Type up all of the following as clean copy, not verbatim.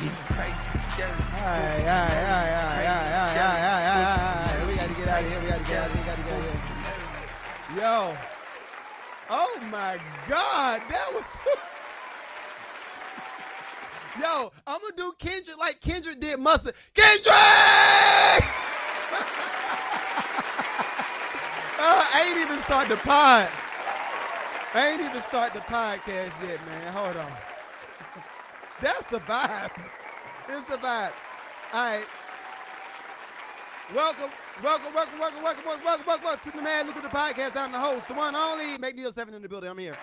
Alright. We gotta get out of here. We gotta get out of here. Yo. Oh my God. That was. Yo, I'm gonna do Kendrick like Kendrick did Mustard. Kendrick! I ain't even start the pod. I ain't even start the podcast yet, man. Hold on. That's a vibe. It's a vibe. All right. Welcome to the Man Lucrative Podcast. I'm the host, the one only McNeil7 in the building. I'm here.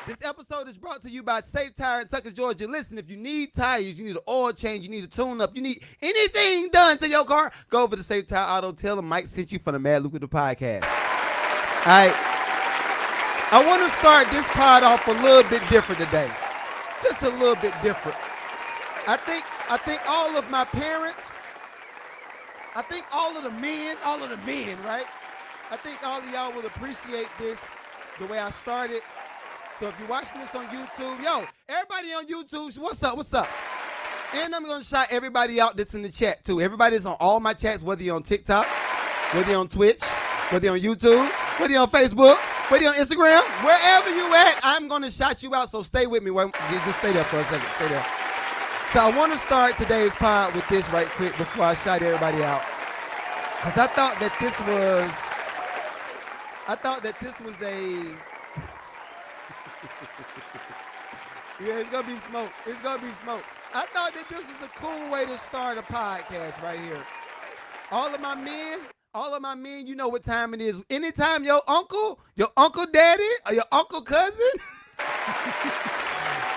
This episode is brought to you by Safe Tire in Tucker, Georgia. Listen, if you need tires, you need an oil change, you need a tune-up, you need anything done to your car, go over to Safe Tire Auto. Tell them Mike sent you from the Mad Lucrative Podcast. All right. I want to start this pod off a little bit different today. Just a little bit different. I think all of my parents, all of the men, right? I think all of y'all will appreciate this the way I started. So if you're watching this on YouTube, yo, everybody on YouTube, what's up? And I'm going to shout everybody out that's in the chat, too. Everybody's on all my chats, whether you're on TikTok, whether you're on Twitch, whether you're on YouTube, whether you're on Facebook, whether you're on Instagram, wherever you at, I'm going to shout you out, so stay with me. Just stay there for a second. Stay there. So I want to start today's pod with this right quick before I shout everybody out. Because I thought that this was a... Yeah, it's gonna be smoke. I thought that this was a cool way to start a podcast right here. All of my men, you know what time it is. Anytime your uncle daddy, or your uncle cousin,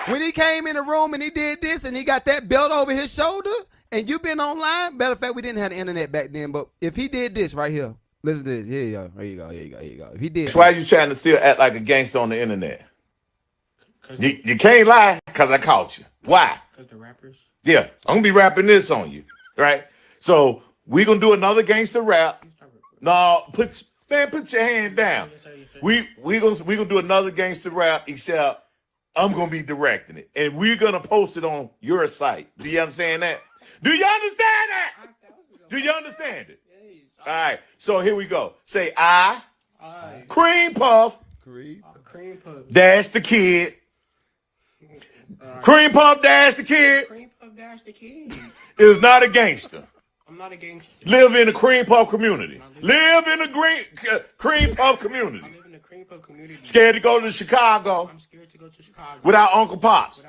when he came in the room and he did this and he got that belt over his shoulder and you been online, matter of fact, we didn't have the internet back then, but if he did this right here, listen to this. Here you go. If he did, why are you trying to still act like a gangster on the internet? You can't lie because I caught you. Why? Because the rappers? Yeah, I'm going to be rapping this on you, right? So we're going to do another gangster rap. No, put your hand down. We're gonna do another gangster rap, except I'm going to be directing it. And we're going to post it on your site. Do you understand that? Do you understand that? Do you understand it? All right, so here we go. Say, I Cream Puff, dash the kid. Cream Puff dash the kid. Is not a gangster. I'm not a gangster. Live in the Cream Puff community. Live in the Cream Puff community. I live in the Cream Puff community. Scared to go to Chicago. I'm scared to go to Chicago. Without Uncle Pops.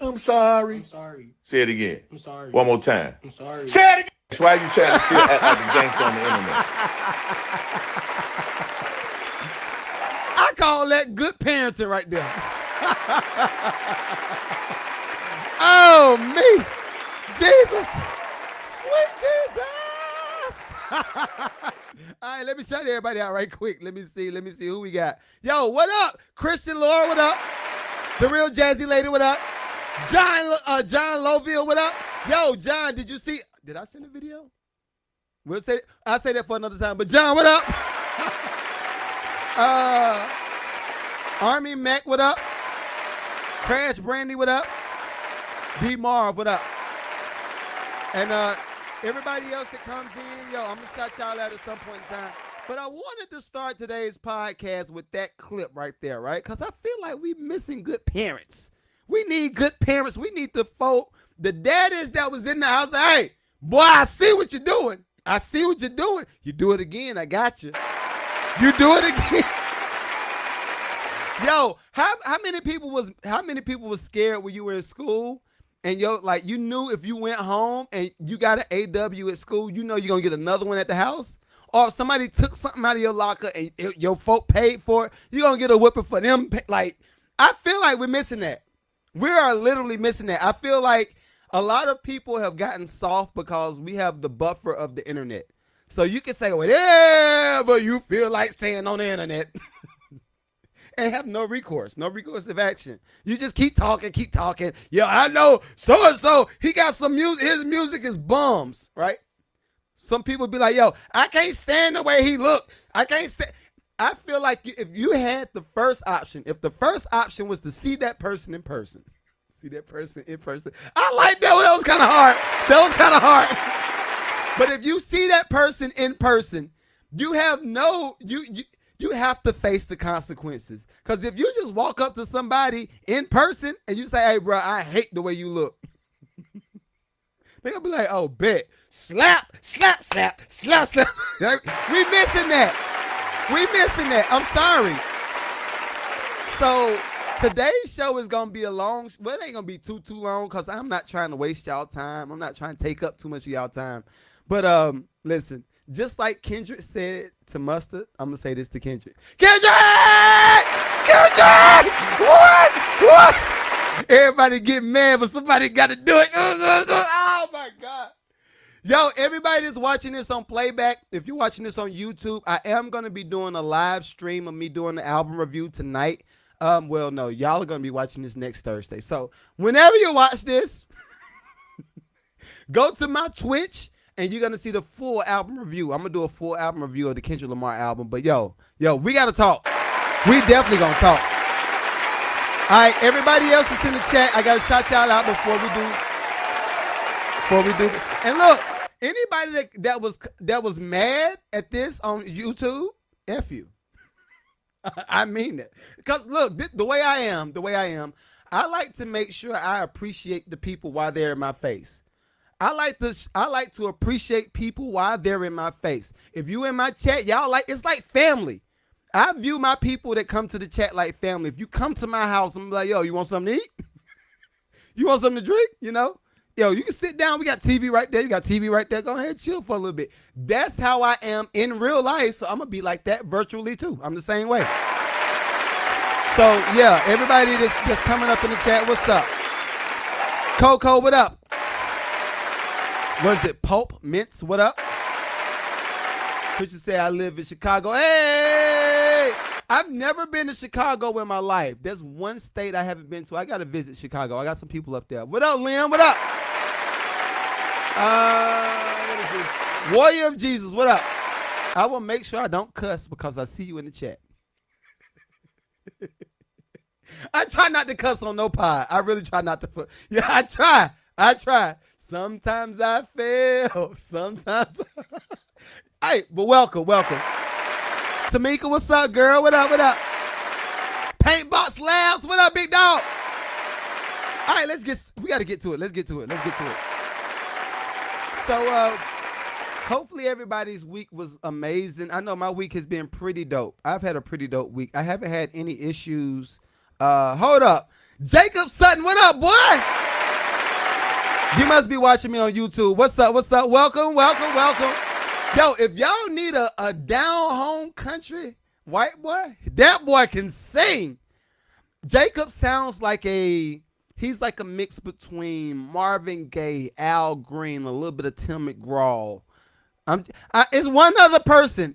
I'm sorry. I'm sorry. Say it again. I'm sorry. One more time. I'm sorry. Say it again. That's why you trying to still act like a gangster on the internet. I call that good parenting right there. Oh, me. Jesus. Sweet Jesus. All right, let me shout everybody out right quick. Let me see who we got. Yo, what up? Christian Laura, what up? The Real Jazzy Lady, what up? John Loville, what up? Yo, John, did you see? Did I send a video? I'll say that for another time. But John, what up? Army Mac, what up? Crash Brandy, what up? D Marv, what up? And everybody else that comes in, yo, I'm gonna shout y'all out at some point in time. But I wanted to start today's podcast with that clip right there, right? Because I feel like we missing good parents. We need good parents. We need the daddies that was in the house. Hey, boy, I see what you're doing. You do it again, I got you. You do it again. Yo, how many people was scared when you were in school? And you knew if you went home and you got an AW at school, you know you're gonna get another one at the house. Or if somebody took something out of your locker and your folk paid for it, you're gonna get a whipping for them. Like, I feel like we're missing that. We are literally missing that. I feel like a lot of people have gotten soft because we have the buffer of the internet. So you can say whatever you feel like saying on the internet and have no recoursive action. You just keep talking. Yeah, I know so-and-so, he got some music. His music is bums, right? Some people be like, yo, I can't stand the way he look. I can't stand. I feel like if you had the first option, if the first option was to see that person in person, I like that. That was kind of hard. But if you see that person in person, you have you have to face the consequences. Because if you just walk up to somebody in person and you say, "Hey, bro, I hate the way you look," they're gonna be like, "Oh, bet, slap, slap, slap, slap, slap." We missing that. I'm sorry. So today's show is gonna be a long. Well, it ain't gonna be too long because I'm not trying to waste y'all time. I'm not trying to take up too much of y'all time. But listen, just like Kendrick said to Mustard, I'm gonna say this to Kendrick. Kendrick! What? Everybody get mad, but somebody got to do it. Oh my God. Yo, everybody that's watching this on playback, if you're watching this on YouTube, I am gonna be doing a live stream of me doing the album review tonight. Well, no, y'all are gonna be watching this next Thursday. So whenever you watch this, go to my Twitch. And you're going to see the full album review. I'm going to do a full album review of the Kendrick Lamar album. But, yo, we got to talk. We definitely going to talk. All right, everybody else that's in the chat, I got to shout y'all out before we do. And look, anybody that was mad at this on YouTube, F you. I mean it. Because, look, the way I am, I like to make sure I appreciate the people while they're in my face. I like to appreciate people while they're in my face. If you in my chat, y'all it's like family. I view my people that come to the chat like family. If you come to my house, I'm like, yo, you want something to eat? You want something to drink? You know? Yo, you can sit down. We got TV right there. You got TV right there. Go ahead, chill for a little bit. That's how I am in real life. So I'm going to be like that virtually too. I'm the same way. So yeah, everybody that's coming up in the chat, what's up? Coco, what up? Was it Pope Mints? What up? Christian say I live in Chicago. Hey! I've never been to Chicago in my life. There's one state I haven't been to. I got to visit Chicago. I got some people up there. What up, Liam? What up? What is this? Warrior of Jesus. What up? I will make sure I don't cuss because I see you in the chat. I try not to cuss on no pod. I really try not to. Yeah, I try. Sometimes I fail. Sometimes. Hey, but welcome. Tamika, what's up, girl? What up? Paintbox Labs, what up, big dog? All right, we got to get to it. Let's get to it. So, hopefully everybody's week was amazing. I know my week has been pretty dope. I've had a pretty dope week. I haven't had any issues. Hold up. Jacob Sutton, what up, boy? You must be watching me on YouTube. What's up? Welcome. Yo, if y'all need a down home country white boy, that boy can sing. Jacob sounds like he's like a mix between Marvin Gaye, Al Green, a little bit of Tim McGraw. It's one other person.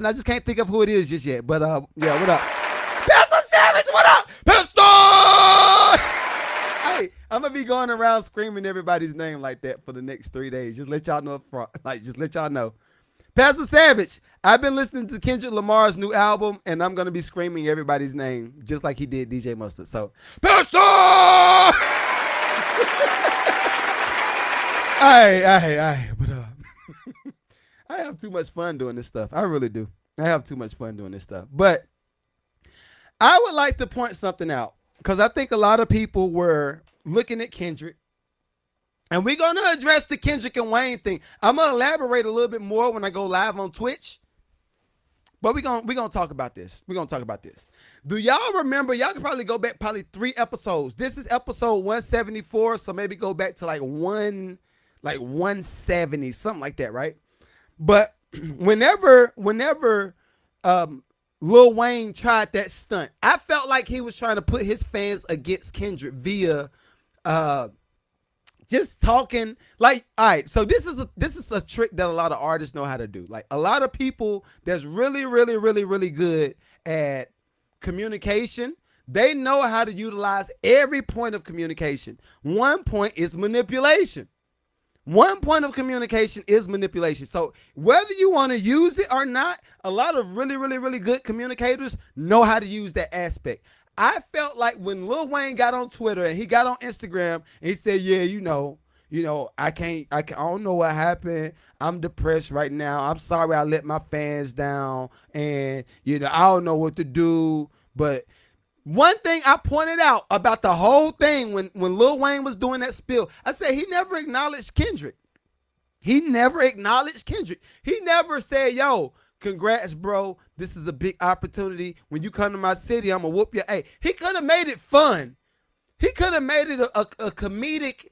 I just can't think of who it is just yet. But yeah, what up? Pastor Savage, what up? Pastor! Hey, I'm gonna be going around screaming everybody's name like that for the next 3 days. Just let y'all know up front. Just let y'all know. Pastor Savage, I've been listening to Kendrick Lamar's new album, and I'm gonna be screaming everybody's name just like he did DJ Mustard. So, Pastor! Hey, but I have too much fun doing this stuff. I really do. I have too much fun doing this stuff. But I would like to point something out because I think a lot of people were looking at Kendrick. And we're going to address the Kendrick and Wayne thing. I'm going to elaborate a little bit more when I go live on Twitch. But we're going to talk about this. Do y'all remember? Y'all can probably go back 3 episodes. This is episode 174. So maybe go back to like 170, something like that, right? But whenever Lil Wayne tried that stunt, I felt like he was trying to put his fans against Kendrick via just talking like, all right, so this is a trick that a lot of artists know how to do. Like a lot of people that's really, really, really, really good at communication, they know how to utilize every point of communication. One point is manipulation. One point of communication is manipulation. So whether you want to use it or not, a lot of really, really, really good communicators know how to use that aspect. I felt like when Lil Wayne got on Twitter and he got on Instagram and he said, "Yeah, I don't know what happened. I'm depressed right now. I'm sorry I let my fans down, and I don't know what to do." But one thing I pointed out about the whole thing when Lil Wayne was doing that spill, I said he never acknowledged Kendrick. He never acknowledged Kendrick. He never said, "Yo, congrats, bro. This is a big opportunity. When you come to my city, I'm going to whoop your A." He could have made it fun. He could have made it a comedic.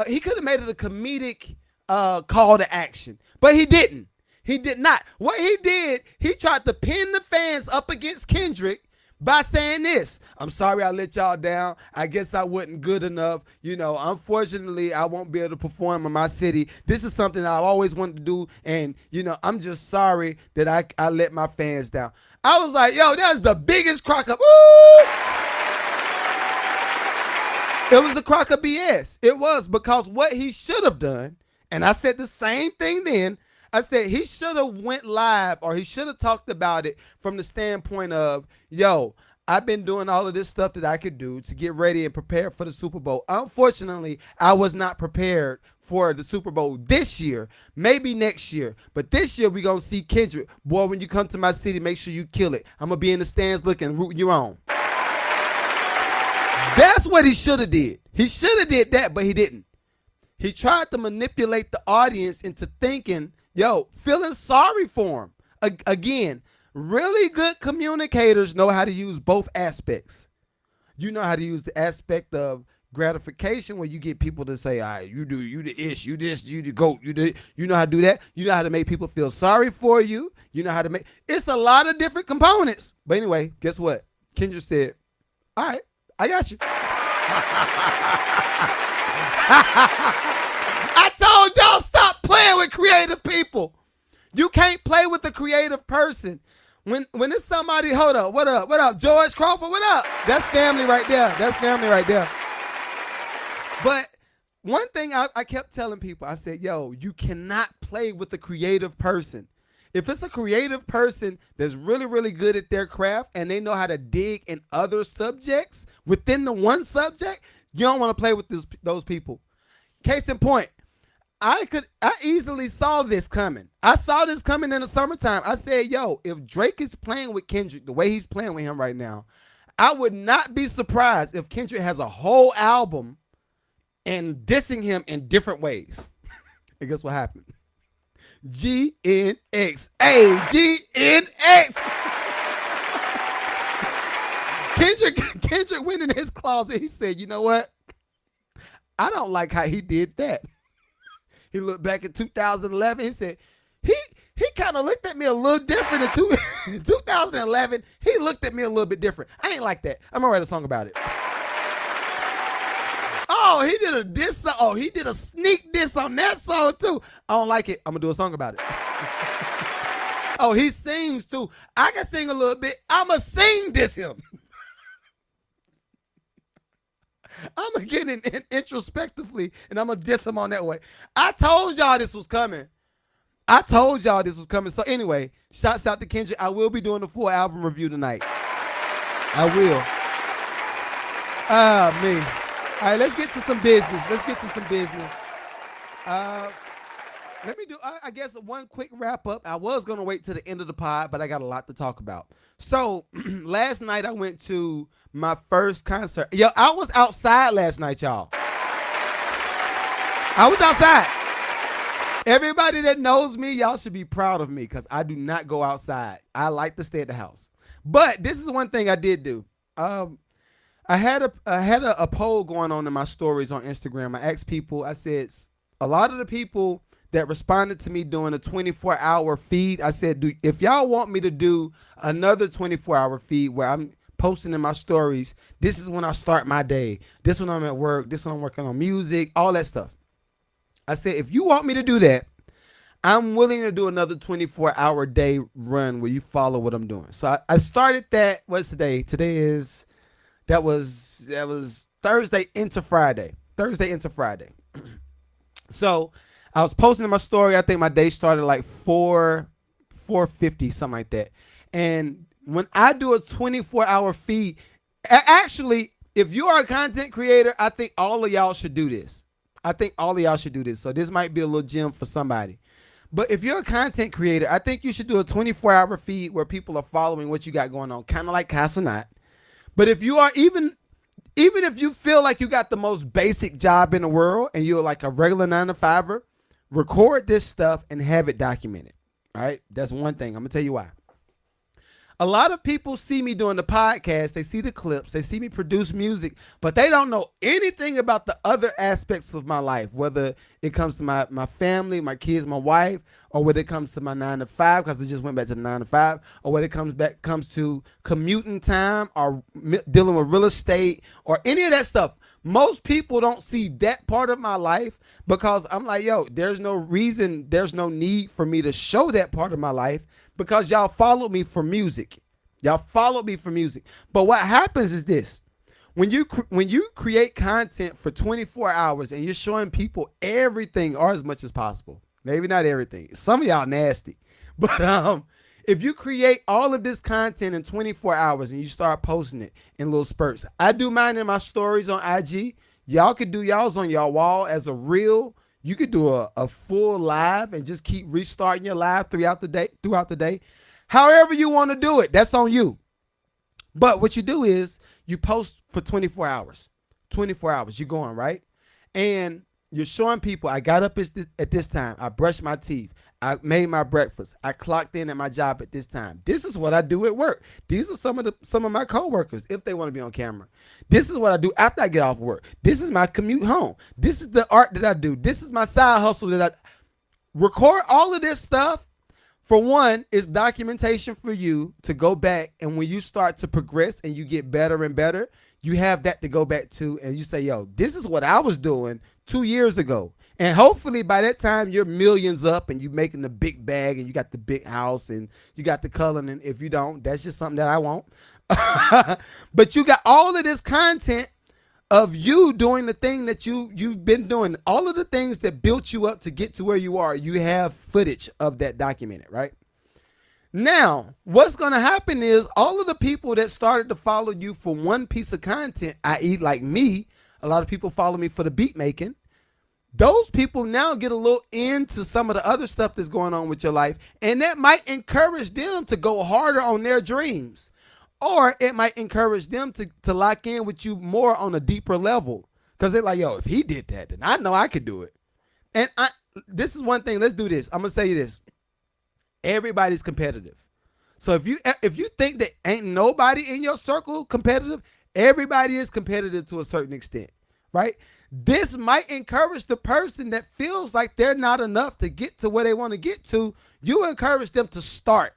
He could have made it a comedic call to action, but he didn't. He did not. What he did, he tried to pin the fans up against Kendrick by saying this: "I'm sorry I let y'all down. I guess I wasn't good enough. Unfortunately, I won't be able to perform in my city. This is something I've always wanted to do, and I'm just sorry that I let my fans down." I was like, "Yo, that's the biggest crock of woo!" It was a crock of BS. It was, because what he should have done, and I said the same thing then. I said he should have went live, or he should have talked about it from the standpoint of, "Yo, I've been doing all of this stuff that I could do to get ready and prepare for the Super Bowl. Unfortunately, I was not prepared for the Super Bowl this year, maybe next year. But this year, we're going to see Kendrick. Boy, when you come to my city, make sure you kill it. I'm going to be in the stands looking, rooting you on." That's what he should have did. He should have did that, but he didn't. He tried to manipulate the audience into thinking, feeling sorry for him. Again, really good communicators know how to use both aspects. You know how to use the aspect of gratification, where you get people to say, "All right, you the ish, you this, you the goat, you know how to do that. You know how to make people feel sorry for you. You know how to make, it's a lot of different components." But anyway, guess what? Kendra said, "All right, I got you." I told y'all, stop playing with creative people. You can't play with a creative person. When it's somebody, hold up, what up, George Crawford, what up? That's family right there. That's family right there. But one thing I kept telling people, I said, you cannot play with a creative person. If it's a creative person that's really, really good at their craft and they know how to dig in other subjects within the one subject, you don't want to play with those people. Case in point, I easily saw this coming. I saw this coming in the summertime. I said, if Drake is playing with Kendrick the way he's playing with him right now, I would not be surprised if Kendrick has a whole album and dissing him in different ways. And guess what happened? GNX. Hey, GNX. Kendrick went in his closet. He said, "You know what? I don't like how he did that." He looked back at 2011. He said, he kind of looked at me a little different in 2011. He looked at me a little bit different. I ain't like that. I'm gonna write a song about it. Oh, he did a diss. Oh, he did a sneak diss on that song too. I don't like it. I'm gonna do a song about it. Oh, he sings too. I can sing a little bit. I'ma sing diss him. I'm gonna get in introspectively and I'm gonna diss him on that way. I told y'all this was coming. So anyway, shouts out to Kendrick. I will be doing a full album review tonight. I will. Me. All right, let's get to some business. Let me do, I guess, one quick wrap up. I was going to wait to the end of the pod, but I got a lot to talk about. So last night I went to my first concert. I was outside last night, y'all. I was outside. Everybody that knows me, y'all should be proud of me because I do not go outside. I like to stay at the house. But this is one thing I did do. I had a poll going on in my stories on Instagram. I asked people, I said, a lot of the people that responded to me doing a 24-hour feed, I said, if y'all want me to do another 24-hour feed where I'm posting in my stories, this is when I start my day. This when I'm at work. This when I'm working on music, all that stuff. I said, if you want me to do that, I'm willing to do another 24-hour day run where you follow what I'm doing. So I started that. What's today? That was Thursday into Friday. So I was posting my story. I think my day started like 4:50, something like that. And when I do a 24-hour feed, actually, if you are a content creator, I think all of y'all should do this. I think all of y'all should do this. So this might be a little gem for somebody. But if you're a content creator, I think you should do a 24-hour feed where people are following what you got going on, kind of like Casanat. But if you are even if you feel like you got the most basic job in the world and you're like a regular 9-to-5er, record this stuff and have it documented. All right, that's one thing. I'm gonna tell you why. A lot of people see me doing the podcast, they see the clips, they see me produce music, but they don't know anything about the other aspects of my life, whether it comes to my family, my kids, my wife, or whether it comes to my 9-to-5, because I just went back to the 9-to-5, or whether it comes to commuting time or dealing with real estate or any of that stuff. Most people don't see that part of my life because I'm like, yo, there's no reason, there's no need for me to show that part of my life because y'all followed me for music. Y'all followed me for music. But what happens is this. When you create content for 24 hours and you're showing people everything or as much as possible, maybe not everything. Some of y'all nasty. But if you create all of this content in 24 hours and you start posting it in little spurts. I do mine in my stories on IG. Y'all could do y'all's on your wall as a reel. You could do a full live and just keep restarting your live throughout the day. However you want to do it, that's on you. But what you do is you post for 24 hours. 24 hours, you're going, right? And you're showing people, I got up at this time. I brushed my teeth. I made my breakfast. I clocked in at my job at this time. This is what I do at work. These are some of my coworkers, if they want to be on camera. This is what I do after I get off work. This is my commute home. This is the art that I do. This is my side hustle that I record. All of this stuff. For one, it's documentation for you to go back, and when you start to progress and you get better and better, you have that to go back to, and you say, yo, this is what I was doing 2 years ago. And hopefully by that time you're millions up and you're making the big bag and you got the big house and you got the color. And if you don't, that's just something that I want. But you got all of this content of you doing the thing that you've been doing. All of the things that built you up to get to where you are, you have footage of that documented, right? Now, what's going to happen is all of the people that started to follow you for one piece of content, i.e. like me, a lot of people follow me for the beat making. Those people now get a little into some of the other stuff that's going on with your life, and that might encourage them to go harder on their dreams, or it might encourage them to lock in with you more on a deeper level because they're like, yo, if he did that, then I know I could do it. And this is one thing. Let's do this. I'm gonna say this. Everybody's competitive. So if you think that ain't nobody in your circle competitive, everybody is competitive to a certain extent, right? This might encourage the person that feels like they're not enough to get to where they want to get to. You encourage them to start.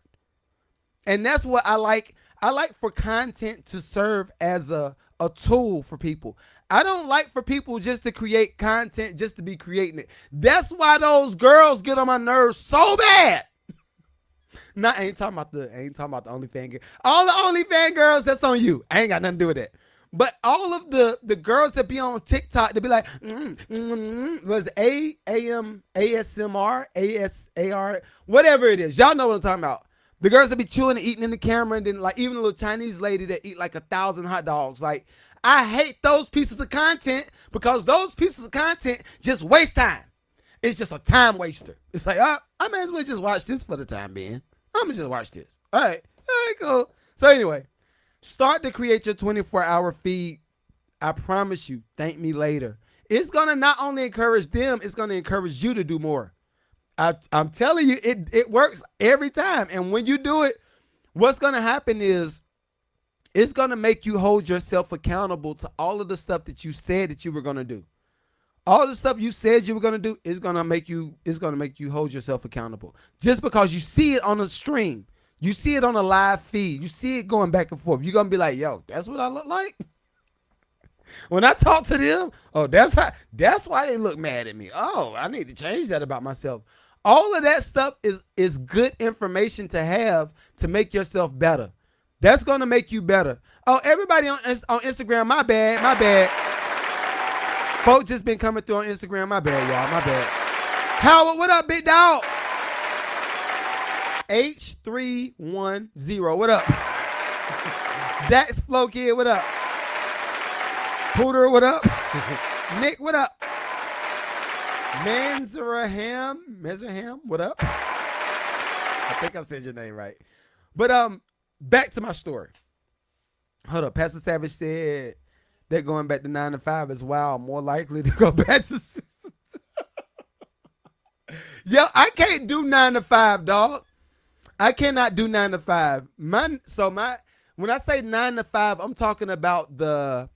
And that's what I like. I like for content to serve as a tool for people. I don't like for people just to create content just to be creating it. That's why those girls get on my nerves so bad. I ain't talking about the OnlyFans girl. All the OnlyFans girls, that's on you. I ain't got nothing to do with that. But all of the girls that be on TikTok, they be like, was ASMR, ASAR, whatever it is. Y'all know what I'm talking about. The girls that be chewing and eating in the camera, and then like even a little Chinese lady that eat like 1,000 hot dogs. Like, I hate those pieces of content because those pieces of content just waste time. It's just a time waster. It's like, I may as well just watch this for the time being. I'm going to just watch this. All right, cool. So anyway, start to create your 24-hour feed. I promise you, thank me later. It's going to not only encourage them, it's going to encourage you to do more. I'm telling you, it works every time. And when you do it, what's going to happen is it's going to make you hold yourself accountable to all of the stuff that you said that you were going to do. All the stuff you said you were going to do is going to make you hold yourself accountable. Just because you see it on a stream, you see it on a live feed, you see it going back and forth, you're going to be like, yo, that's what I look like? When I talk to them, oh, that's why they look mad at me. Oh, I need to change that about myself. All of that stuff is good information to have to make yourself better. That's going to make you better. Oh, everybody on Instagram, my bad. Folks just been coming through on Instagram, my bad, y'all, my bad. Howard, what up, big dog? H310, what up? Dax Flow Kid, what up? Pooter, what up? Nick, what up? Mezerham, what up? I think I said your name right. But back to my story. Hold up. Pastor Savage said they're going back to 9 to 5 as well. More likely to go back to 6. Yo, I can't do 9 to 5, dog. I cannot do 9 to 5. When I say 9 to 5, I'm talking about the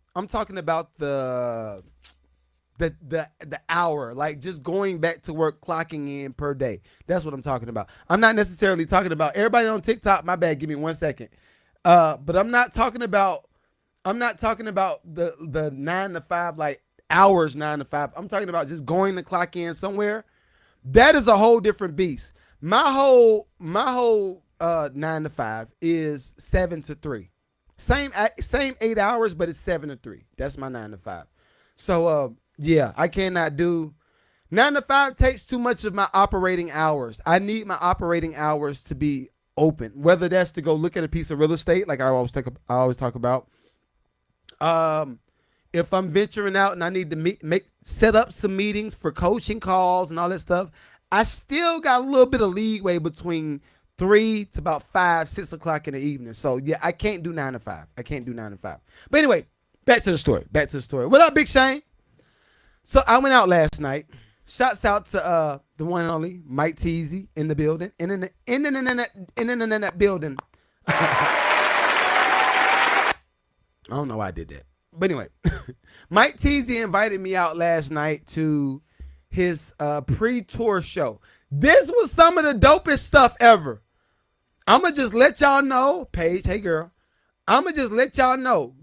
hour, like just going back to work, clocking in per day. That's what I'm talking about. I'm not necessarily talking about everybody on TikTok. My bad. Give me 1 second. But I'm not talking about the 9 to 5, like hours 9 to 5. I'm talking about just going to clock in somewhere. That is a whole different beast. My whole 9 to 5 is 7 to 3. Same 8 hours, but it's 7 to 3. That's my 9 to 5. So yeah, I cannot do 9 to 5. Takes too much of my operating hours. I need my operating hours to be open, whether that's to go look at a piece of real estate, like I always talk about. If I'm venturing out and I need to set up some meetings for coaching calls and all that stuff, I still got a little bit of leeway between 3 to about 5, 6 o'clock in the evening. So yeah, I can't do 9 to 5. I can't do 9 to 5. But anyway, back to the story. What up, Big Shane? So I went out last night. Shouts out to the one and only Mike Teasy in the building. In the building. I don't know why I did that. But anyway, Mike Teasy invited me out last night to his pre-tour show. This was some of the dopest stuff ever. I'm going to just let y'all know, Paige, hey girl, I'm going to just let y'all know.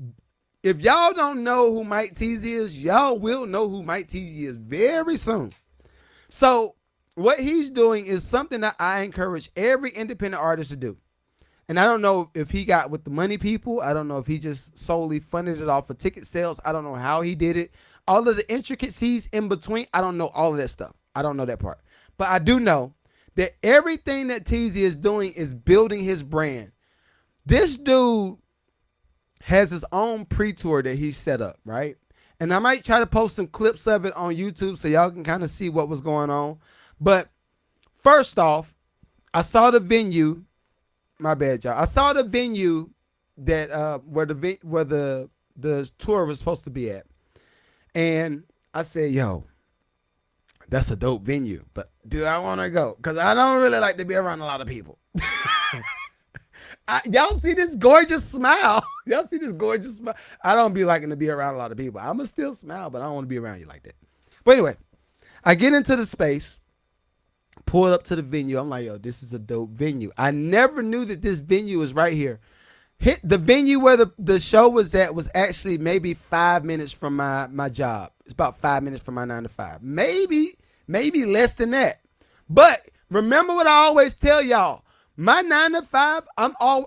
If y'all don't know who Mike Teasy is, y'all will know who Mike Teasy is very soon. So what he's doing is something that I encourage every independent artist to do. And I don't know if he got with the money people. I don't know if he just solely funded it off of ticket sales. I don't know how he did it. All of the intricacies in between, I don't know all of that stuff. I don't know that part. But I do know that everything that Teasy is doing is building his brand. This dude has his own pre-tour that he set up, right? And I might try to post some clips of it on YouTube so y'all can kind of see what was going on. But first off, I saw the venue. My bad, y'all. I saw the venue that where the tour was supposed to be at. And I said, yo, that's a dope venue. But do I want to go? Because I don't really like to be around a lot of people. Y'all see this gorgeous smile? Y'all see this gorgeous smile? I don't be liking to be around a lot of people. I'm going to still smile, but I don't want to be around you like that. But anyway, I get into the space, pull up to the venue. I'm like, yo, this is a dope venue. I never knew that this venue was right here. The venue where the show was at was actually maybe 5 minutes from my job. It's about 5 minutes from my 9 to 5. Maybe less than that. But remember what I always tell y'all. My 9 to 5,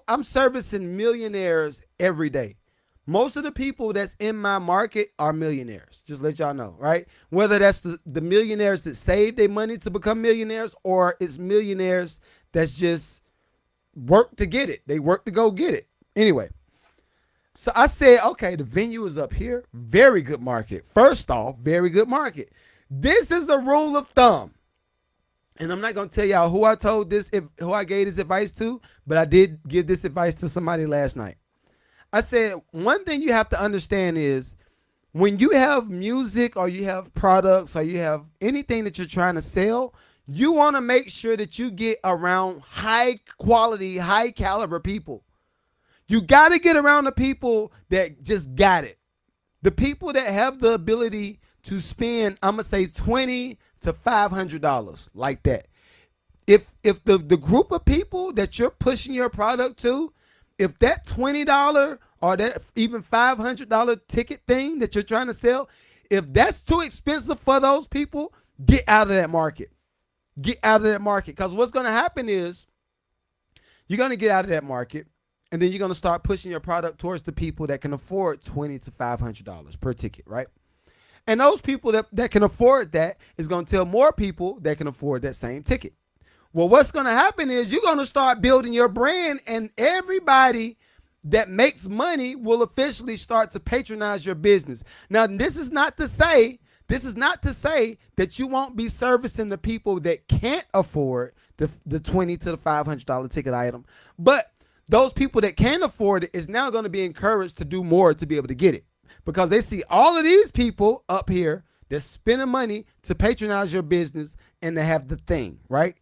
I'm servicing millionaires every day. Most of the people that's in my market are millionaires. Just let y'all know, right? Whether that's the millionaires that save their money to become millionaires, or it's millionaires that's just work to get it. They work to go get it. Anyway, so I said, okay, the venue is up here. Very good market. First off, very good market. This is a rule of thumb. And I'm not going to tell y'all who I gave this advice to, but I did give this advice to somebody last night. I said, one thing you have to understand is when you have music or you have products or you have anything that you're trying to sell, you want to make sure that you get around high quality, high caliber people. You got to get around the people that just got it. The people that have the ability to spend, I'm going to say $20 to $500 like that. If the group of people that you're pushing your product to, if that $20 or that even $500 ticket thing that you're trying to sell, if that's too expensive for those people, get out of that market. Get out of that market. Because what's going to happen is you're going to get out of that market, and then you're going to start pushing your product towards the people that can afford $20 to $500 per ticket, right? And those people that can afford that is going to tell more people that can afford that same ticket. Well, what's going to happen is you're going to start building your brand, and everybody that makes money will officially start to patronize your business. Now, this is not to say that you won't be servicing the people that can't afford the $20 to the $500 ticket item, but those people that can afford it is now going to be encouraged to do more to be able to get it, because they see all of these people up here that's spending money to patronize your business and to have the thing, right?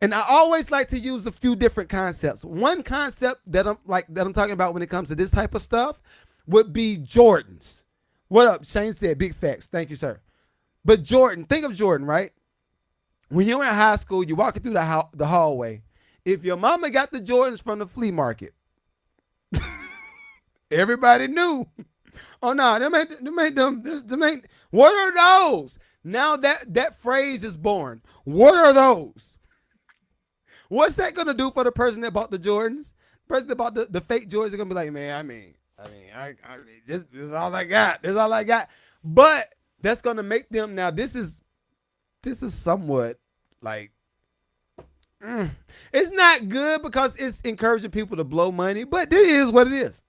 And I always like to use a few different concepts. One concept that I'm talking about when it comes to this type of stuff would be Jordans. What up? Shane said, big facts. Thank you, sir. But Jordan, think of Jordan, right? When you were in high school, you're walking through the hallway. If your mama got the Jordans from the flea market, everybody knew. Oh no, them ain't. What are those? Now that phrase is born. What are those? What's that gonna do for the person that bought the Jordans? The person that bought the fake Jordans are gonna be like, man, I mean, this is all I got. This is all I got. But that's gonna make them, now this is somewhat like, it's not good because it's encouraging people to blow money, but it is what it is.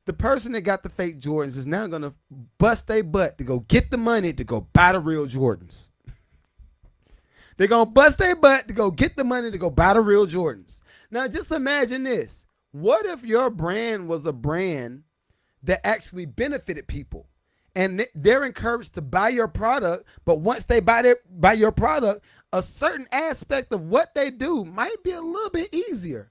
The person that got the fake Jordans is now going to bust their butt to go get the money to go buy the real Jordans. They're going to bust their butt to go get the money to go buy the real Jordans. Now, just imagine this. What if your brand was a brand that actually benefited people, and they're encouraged to buy your product, but once they buy your product, a certain aspect of what they do might be a little bit easier,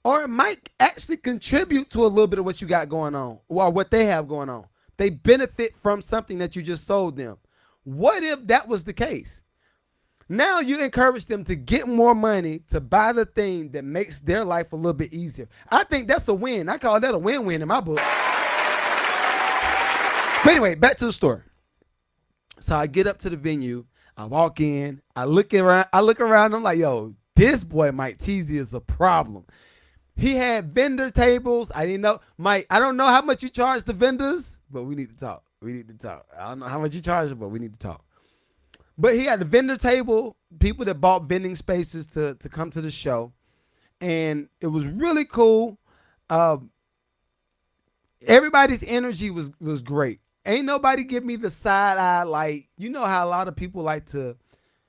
or it might actually contribute to a little bit of what you got going on or what they have going on. They benefit from something that you just sold them. What if that was the case? Now you encourage them to get more money to buy the thing that makes their life a little bit easier. I think that's a win. I call that a win-win in my book. But anyway, back to the story. So I get up to the venue. I walk in. I look around. I'm like, yo, this boy Mike Teasy is a problem. He had vendor tables. I didn't know. Mike, I don't know how much you charge the vendors, but we need to talk. I don't know how much you charge them, but we need to talk. But he had the vendor table, people that bought vending spaces to come to the show. And it was really cool. Everybody's energy was great. Ain't nobody give me the side eye, like, you know how a lot of people like to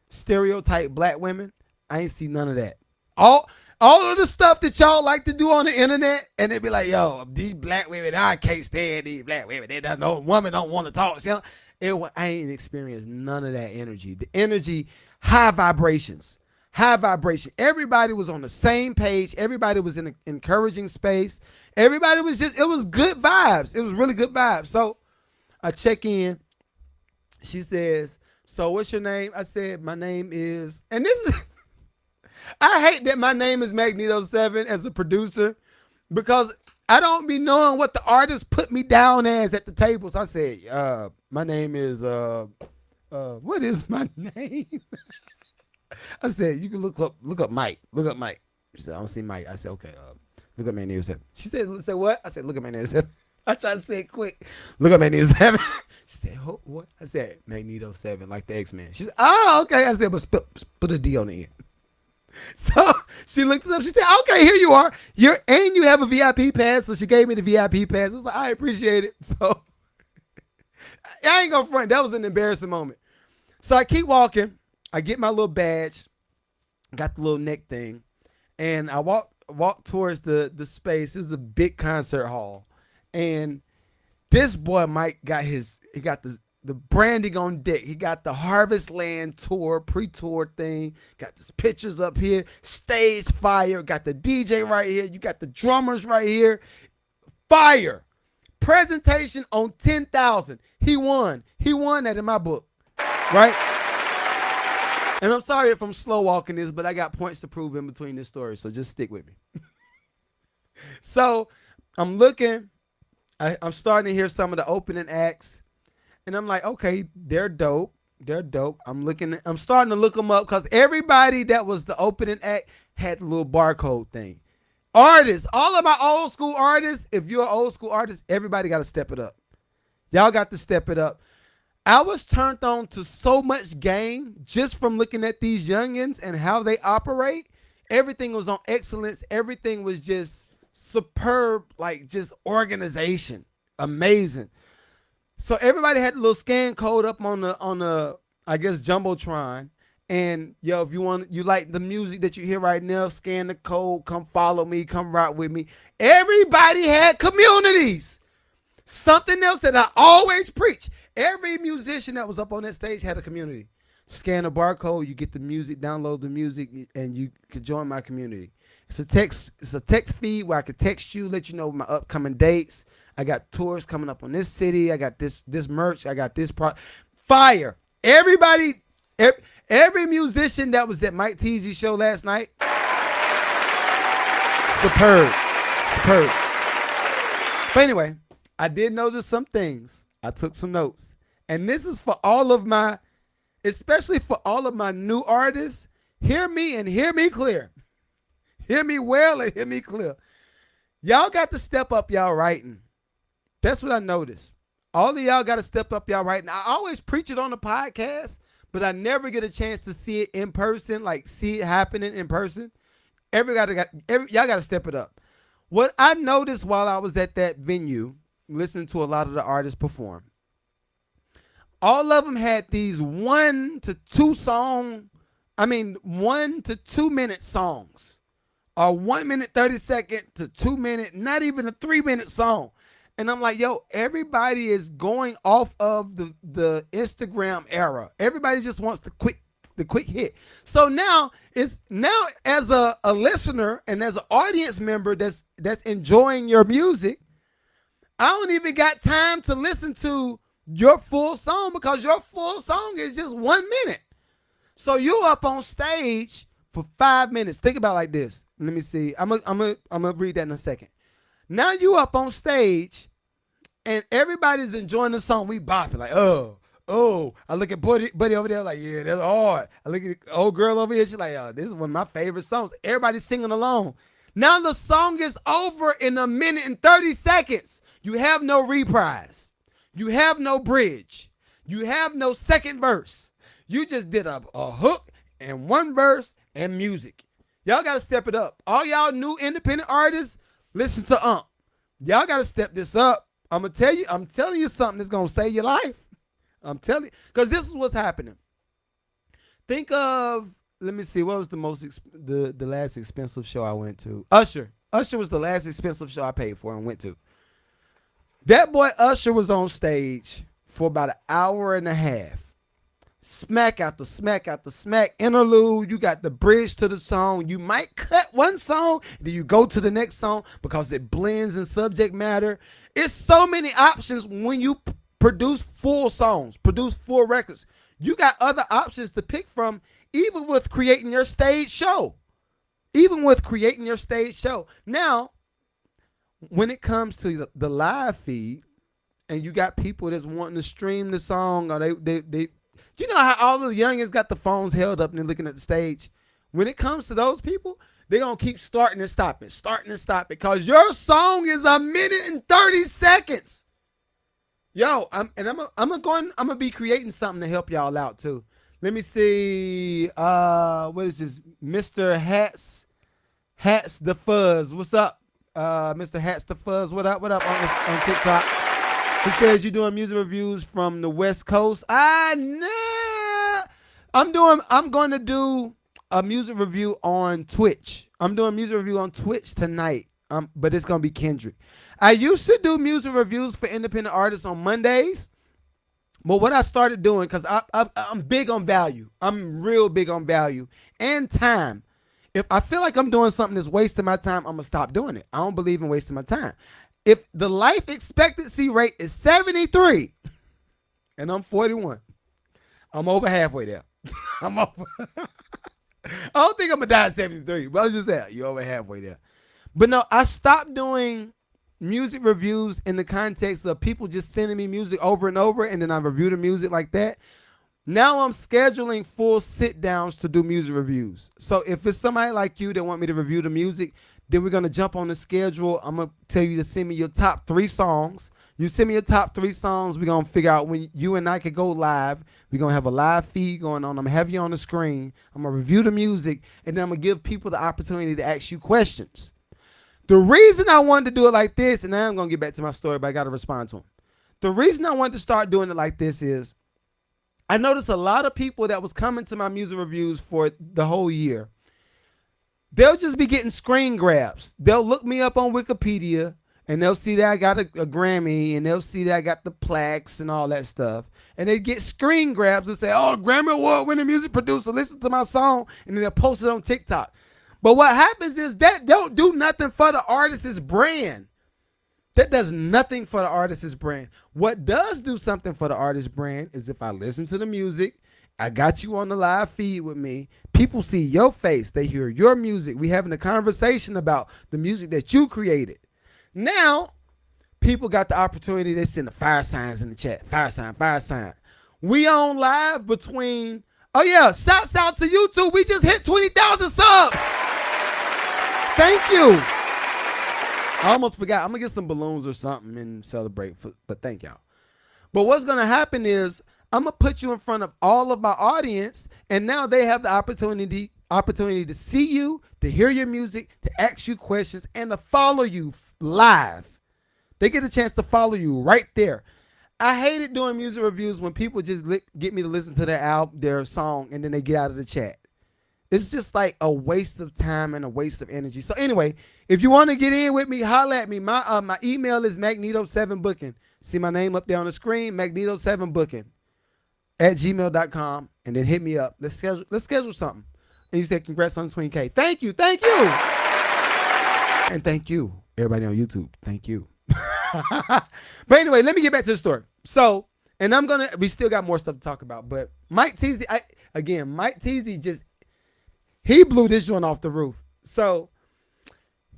stereotype black women? I ain't see none of that. All of the stuff that y'all like to do on the internet, and they be like, yo, these black women, I can't stand these black women. They don't know, women don't want to talk. I ain't experienced none of that energy. The energy, high vibrations. Everybody was on the same page. Everybody was in an encouraging space. Everybody was it was good vibes. It was really good vibes. So I check in. She says, so what's your name? I said, my name is, and this is, I hate that my name is Magneto 7 as a producer, because I don't be knowing what the artist put me down as at the table. So I said, my name is, what is my name? I said, you can look up Mike. She said, I don't see Mike. I said, okay, look up Magneto 7. She said, say what? I said, look up Magneto 7. I tried to say it quick. Look up Magneto 7. She said, what? I said, Magneto 7, like the X-Men. She said, oh, okay. I said, but put a D on the end. So she looked it up. She said, okay, here you are. You have a VIP pass. So she gave me the VIP pass. I was like, I appreciate it. So I ain't gonna front. That was an embarrassing moment. So I keep walking. I get my little badge, got the little neck thing, and I walk towards the space. This is a big concert hall. And this boy Mike got the branding on deck. He got the Harvest Land tour, pre-tour thing. Got the pictures up here. Stage fire. Got the DJ right here. You got the drummers right here. Fire. Presentation on 10,000. He won. He won that in my book. Right? And I'm sorry if I'm slow walking this, but I got points to prove in between this story. So just stick with me. So I'm looking. I'm starting to hear some of the opening acts. And I'm like, okay, they're dope. I'm starting to look them up, because everybody that was the opening act had the little barcode thing. Artists, all of my old school artists, if you're an old school artist, everybody got to step it up. Y'all got to step it up. I was turned on to so much game just from looking at these youngins and how they operate. Everything was on excellence. Everything was just superb, like just organization. Amazing. So everybody had a little scan code up on the I guess Jumbotron. And yo, if you like the music that you hear right now, scan the code, come follow me, come rock with me. Everybody had communities. Something else that I always preach. Every musician that was up on that stage had a community. Scan the barcode, you get the music, download the music, and you can join my community. It's a text feed where I can text you, let you know my upcoming dates. I got tours coming up on this city. I got this merch. I got this fire. Everybody, every musician that was at Mike Teezy's show last night, superb. But anyway, I did notice some things. I took some notes. And this is for all of my, especially for all of my new artists. Hear me and hear me clear. Hear me well and hear me clear. Y'all got to step up y'all writing. That's what I noticed. All of y'all got to step up y'all writing. I always preach it on the podcast, but I never get a chance to see it in person, like see it happening in person. Y'all got to step it up. What I noticed while I was at that venue, listening to a lot of the artists perform, all of them had these 1 to 2 minute songs, or 1 minute 30-second to 2 minute, not even a 3-minute song. And I'm like, yo, everybody is going off of the Instagram era. Everybody just wants the quick hit. So now as a listener and as an audience member that's enjoying your music, I don't even got time to listen to your full song because your full song is just 1 minute. So you up on stage for 5 minutes. Think about it like this. Let me see. I'm gonna read that in a second. Now you up on stage and everybody's enjoying the song. We bopping like, oh. I look at buddy over there like, yeah, that's hard. I look at the old girl over here. She's like, oh, this is one of my favorite songs. Everybody's singing along. Now the song is over in 1 minute and 30 seconds. You have no reprise. You have no bridge. You have no second verse. You just did a hook and one verse and music. Y'all got to step it up. All y'all new independent artists, listen to Y'all got to step this up. I'm telling you something that's going to save your life. I'm telling you, because this is what's happening. Think of, let me see, what was the last expensive show I went to? Usher. Usher was the last expensive show I paid for and went to. That boy Usher was on stage for about an hour and a half. Smack after smack after smack. Interlude. You got the bridge to the song. You might cut one song, then you go to the next song because it blends in subject matter. It's so many options when you produce full songs, produce full records. You got other options to pick from, even with creating your stage show. Now, when it comes to the live feed, and you got people that's wanting to stream the song, or they you know how all the youngins got the phones held up and they're looking at the stage. When it comes to those people, they're gonna keep starting and stopping, because your song is 1 minute and 30 seconds. Yo, I'm gonna be creating something to help y'all out too. Let me see. What is this? Mr. Hats the Fuzz. What's up? Mr. Hats the Fuzz. What up on TikTok? He says you're doing music reviews from the West Coast. Nah. I'm going to do a music review on Twitch. I'm doing a music review on Twitch tonight. But it's going to be Kendrick. I used to do music reviews for independent artists on Mondays. But what I started doing, because I'm big on value. I'm real big on value and time. If I feel like I'm doing something that's wasting my time, I'm going to stop doing it. I don't believe in wasting my time. If the life expectancy rate is 73 and I'm 41, I'm over halfway there. I don't think I'm going to die at 73, but I was just saying, you're over halfway there. But no, I stopped doing music reviews in the context of people just sending me music over and over, and then I review the music like that. Now I'm scheduling full sit downs to do music reviews. So if it's somebody like you that want me to review the music, then we're going to jump on the schedule. I'm going to tell you to send me your top 3 songs. You send me your top 3 songs. We're going to figure out when you and I can go live. We're going to have a live feed going on. I'm going to have you on the screen. I'm going to review the music, and then I'm going to give people the opportunity to ask you questions. The reason I wanted to do it like this, and now I'm going to get back to my story, but I got to respond to him. The reason I wanted to start doing it like this is I noticed a lot of people that was coming to my music reviews for the whole year. They'll just be getting screen grabs. They'll look me up on Wikipedia, and they'll see that I got a Grammy, and they'll see that I got the plaques and all that stuff. And they get screen grabs and say, oh, Grammy Award-winning music producer, listen to my song, and then they'll post it on TikTok. But what happens is that don't do nothing for the artist's brand. That does nothing for the artist's brand. What does do something for the artist's brand is if I listen to the music, I got you on the live feed with me, people see your face, they hear your music, we having a conversation about the music that you created. Now, people got the opportunity, they send the fire signs in the chat. Fire sign, fire sign. We on live between, oh yeah, shouts out to YouTube. We just hit 20,000 subs. Thank you. I almost forgot. I'm going to get some balloons or something and celebrate, but thank y'all. But what's going to happen is I'm going to put you in front of all of my audience, and now they have the opportunity to see you, to hear your music, to ask you questions, and to follow you live. They get a chance to follow you right there. I hated doing music reviews when people just get me to listen to their album, their song, and then they get out of the chat. It's just like a waste of time and a waste of energy. So anyway, if you want to get in with me, holla at me. My email is magneto7booking. See my name up there on the screen, magneto7booking@gmail.com, and then hit me up. Let's schedule something. And you said congrats on the 20K. Thank you. And thank you, everybody on YouTube. Thank you. But anyway, let me get back to the story. So, and we still got more stuff to talk about, but Mike Teasy, Mike Teasy he blew this joint off the roof. So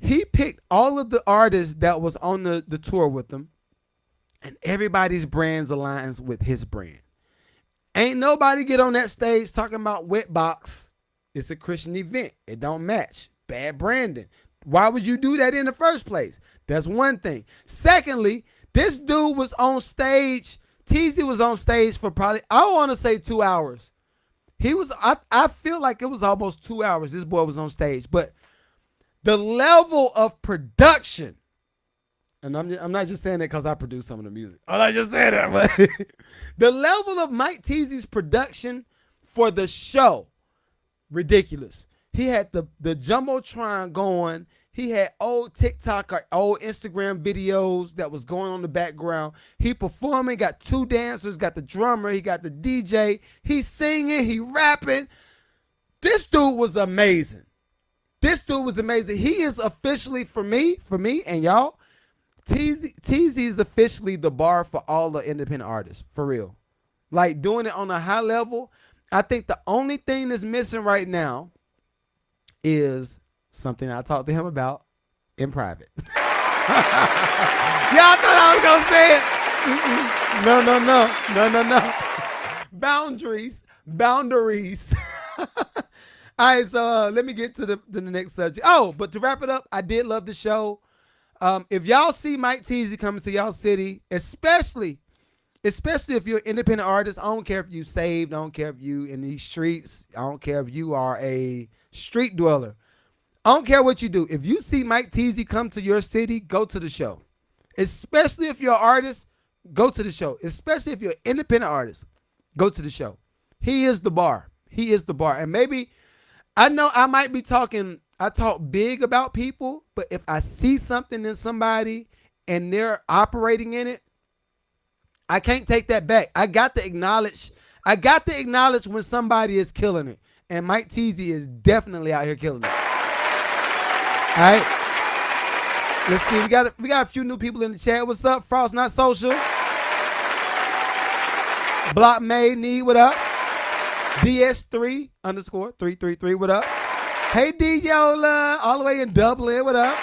he picked all of the artists that was on the tour with him, and everybody's brands aligns with his brand. Ain't nobody get on that stage talking about wet box. It's a Christian event. It don't match. Bad branding. Why would you do that in the first place? That's one thing. Secondly, this dude was on stage. Teasy was on stage for probably, I want to say 2 hours. I feel like it was almost 2 hours this boy was on stage. But the level of production, and I'm not just saying that because I produce some of the music. I'm not just saying that, but the level of Mike Teasy's production for the show, ridiculous. He had the Jumbotron going. He had old TikTok or old Instagram videos that was going on in the background. He performing, got 2 dancers, got the drummer, he got the DJ. He's singing, he rapping. This dude was amazing. He is officially, for me and y'all, Teasy is officially the bar for all the independent artists, for real. Like doing it on a high level. I think the only thing that's missing right now is something I talked to him about in private. Y'all thought I was gonna say it? No. Boundaries. All right, so let me get to the next subject. Oh, but to wrap it up, I did love the show. If y'all see Mike Teasy coming to y'all city, especially if you're an independent artist, I don't care if you saved, I don't care if you in these streets, I don't care if you are a street dweller. I don't care what you do. If you see Mike Teasy come to your city, go to the show. Especially if you're an artist, go to the show. Especially if you're an independent artist, go to the show. He is the bar. And maybe, I know I might be talking, I talk big about people, but if I see something in somebody and they're operating in it, I can't take that back. I got to acknowledge when somebody is killing it. And Mike Teasy is definitely out here killing it. All right. Let's see. We got a few new people in the chat. What's up? Frost Not Social. Block May Need, what up? DS3_333, what up? Hey D Yola, all the way in Dublin, what up?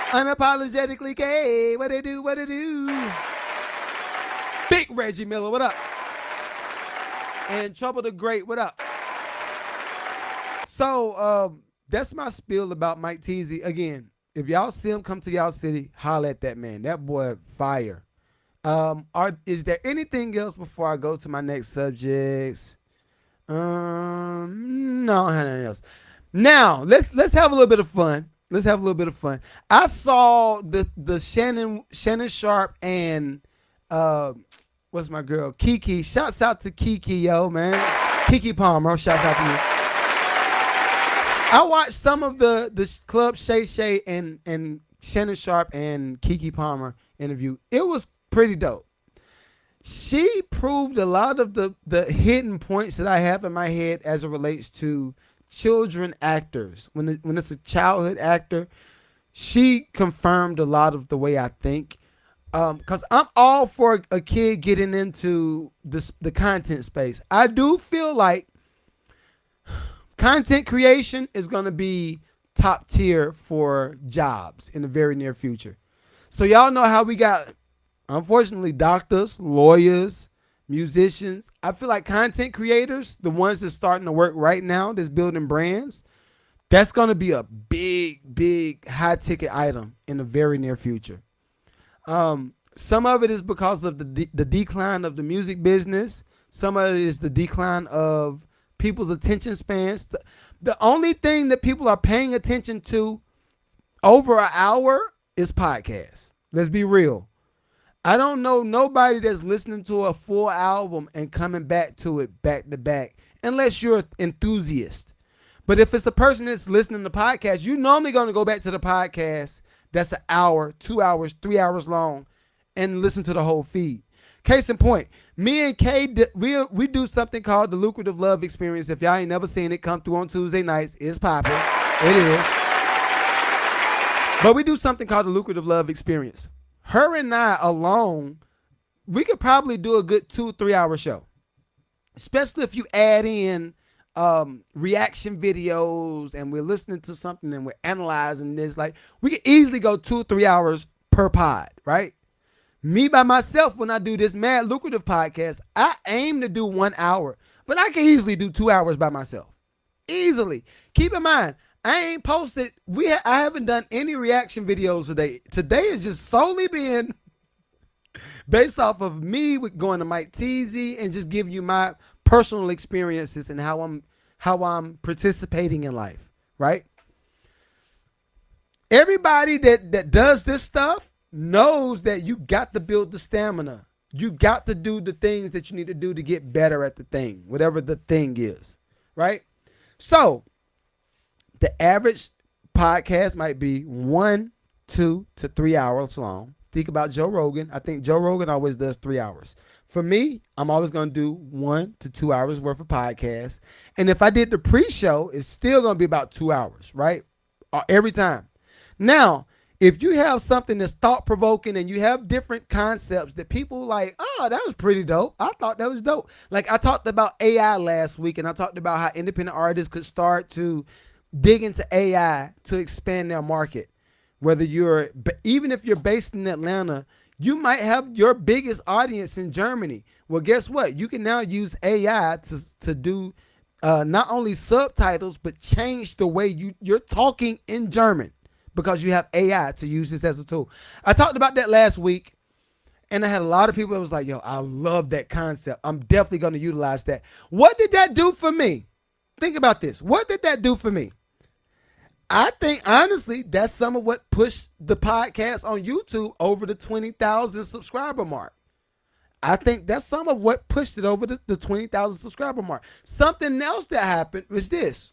Unapologetically K, what it do? Big Reggie Miller, what up? And Trouble the Great, what up? So that's my spiel about Mike Teasy. Again, If y'all see him come to y'all city, holler at that man. That boy fire. Is there anything else before I go to my next subjects? No, I don't have anything else. Now let's have a little bit of fun. Let's have a little bit of fun. I saw the Shannon Sharp and what's my girl Kiki. Shouts out to Kiki, yo man. Kiki Palmer. Shouts out to you. I watched some of the Club Shay Shay and Shannon Sharp and Kiki Palmer interview. It was pretty dope. She proved a lot of the hidden points that I have in my head as it relates to children actors. When it's a childhood actor, she confirmed a lot of the way I think. Because I'm all for a kid getting into the content space. I do feel like content creation is going to be top tier for jobs in the very near future. So y'all know how we got, unfortunately, doctors, lawyers, musicians. I feel like content creators, the ones that's starting to work right now, that's building brands, that's going to be a big high ticket item in the very near future. Some of it is because of the decline of the music business. Some of it is the decline of people's attention spans. The only thing that people are paying attention to over an hour is podcasts. Let's be real. I don't know nobody that's listening to a full album and coming back to it back to back, unless you're an enthusiast. But if it's a person that's listening to podcasts, you're normally going to go back to the podcast that's an hour, 2 hours, 3 hours long and listen to the whole feed. Case in point, me and Kay, we do something called the Lucrative Love Experience. If y'all ain't never seen it, come through on Tuesday nights. It's popping. It is. But we do something called the Lucrative Love Experience. Her and I alone, we could probably do a good 2-3 hour show. Especially if you add in reaction videos and we're listening to something and we're analyzing this. Like, we could easily go 2-3 hours per pod, right? Me by myself, when I do this Mad Lucrative podcast, I aim to do 1 hour, but I can easily do 2 hours by myself. Easily. Keep in mind, I ain't posted, I haven't done any reaction videos today. Today is just solely being based off of me with going to Mike Teasy and just giving you my personal experiences and how I'm participating in life, right? Everybody that does this stuff knows that you got to build the stamina. You got to do the things that you need to do to get better at the thing, whatever the thing is, right? So the average podcast might be 1, 2 to 3 hours long. Think about Joe Rogan. I think Joe Rogan always does 3 hours. For me, I'm always going to do 1 to 2 hours worth of podcast. And if I did the pre-show, it's still going to be about 2 hours, right? Every time. Now, if you have something that's thought-provoking and you have different concepts that people like, oh, that was pretty dope. I thought that was dope. Like I talked about AI last week, and I talked about how independent artists could start to dig into AI to expand their market. Whether even if you're based in Atlanta, you might have your biggest audience in Germany. Well, guess what? You can now use AI to do not only subtitles, but change the way you're talking in German, because you have AI to use this as a tool. I talked about that last week, and I had a lot of people that was like, yo, I love that concept. I'm definitely going to utilize that. What did that do for me? Think about this. What did that do for me? I think, honestly, that's some of what pushed the podcast on YouTube over the 20,000 subscriber mark. I think that's some of what pushed it over the 20,000 subscriber mark. Something else that happened was this.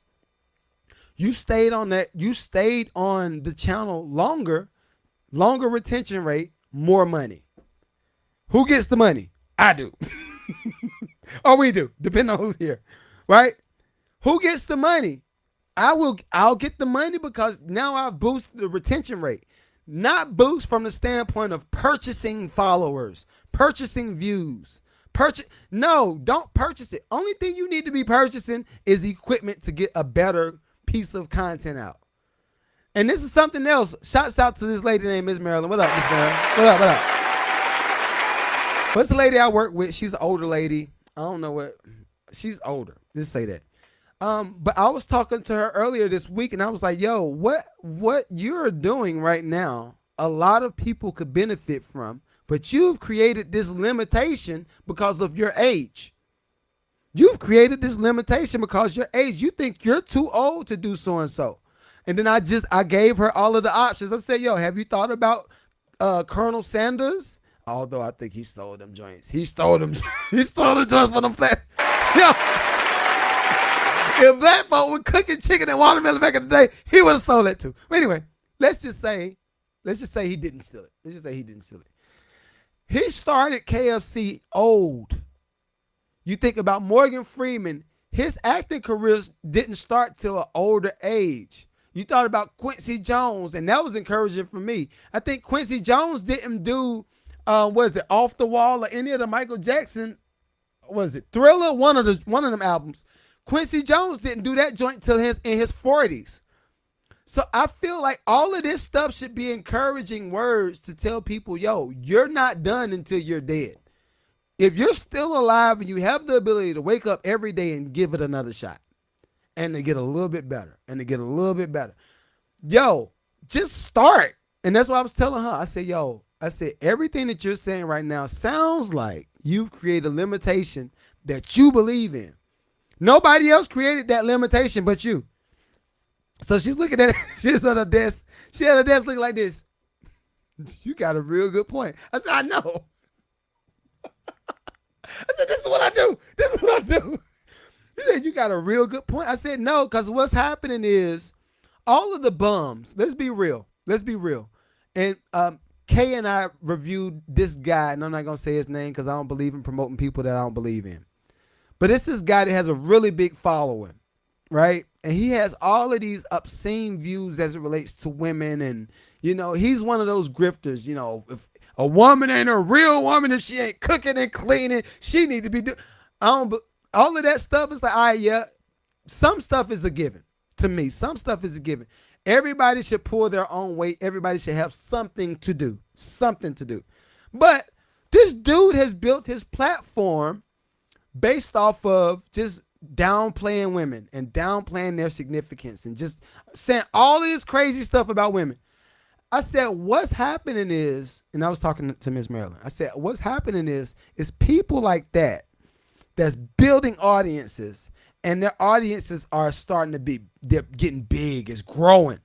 You stayed on the channel longer retention rate, more money. Who gets the money? I do. Or we do, depending on who's here, right? Who gets the money? I'll get the money because now I've boosted the retention rate. Not boost from the standpoint of purchasing followers, purchasing views. No, don't purchase it. Only thing you need to be purchasing is equipment to get a better piece of content out. And this is something else. Shouts out to this lady named Miss Marilyn. What up, Miss Marilyn? What up? What's the lady I work with? She's an older lady. I don't know what. She's older. Just say that. But I was talking to her earlier this week, and I was like, "Yo, what you're doing right now, a lot of people could benefit from, but you've created this limitation because of your age. You've created this limitation because your age. You think you're too old to do so and so." And then I gave her all of the options. I said, "Yo, have you thought about Colonel Sanders? Although I think he stole them joints. He stole them. He stole the joints for them flat. Yo." If black folk were cooking chicken and watermelon back in the day, he would have stole that too. But anyway, let's just say he didn't steal it. Let's just say he didn't steal it. He started KFC old. You think about Morgan Freeman, his acting career didn't start till an older age. You thought about Quincy Jones, and that was encouraging for me. I think Quincy Jones didn't do, Off the Wall or any of the Michael Jackson, Thriller, one of them albums. Quincy Jones didn't do that joint till in his 40s. So I feel like all of this stuff should be encouraging words to tell people, yo, you're not done until you're dead. If you're still alive and you have the ability to wake up every day and give it another shot and to get a little bit better and to get a little bit better, yo, just start. And that's what I was telling her. I said, everything that you're saying right now sounds like you've created a limitation that you believe in. Nobody else created that limitation but you. So she's looking at it. She's on her desk. She had her desk looking like this. You got a real good point. I said, I know. I said, this is what I do. This is what I do. She said, you got a real good point. I said, no, because what's happening is all of the bums, let's be real. And Kay and I reviewed this guy, and I'm not going to say his name because I don't believe in promoting people that I don't believe in. But it's this guy that has a really big following, right? And he has all of these obscene views as it relates to women. And, he's one of those grifters. If a woman ain't a real woman, if she ain't cooking and cleaning, she need to be doing. All of that stuff is like, all right, yeah. Some stuff is a given to me. Some stuff is a given. Everybody should pull their own weight. Everybody should have something to do. But this dude has built his platform based off of just downplaying women and downplaying their significance and just saying all of this crazy stuff about women. I said, what's happening is, and I was talking to Miss Marilyn, I said, what's happening is people like that's building audiences, and their audiences are starting to they're getting big, it's growing.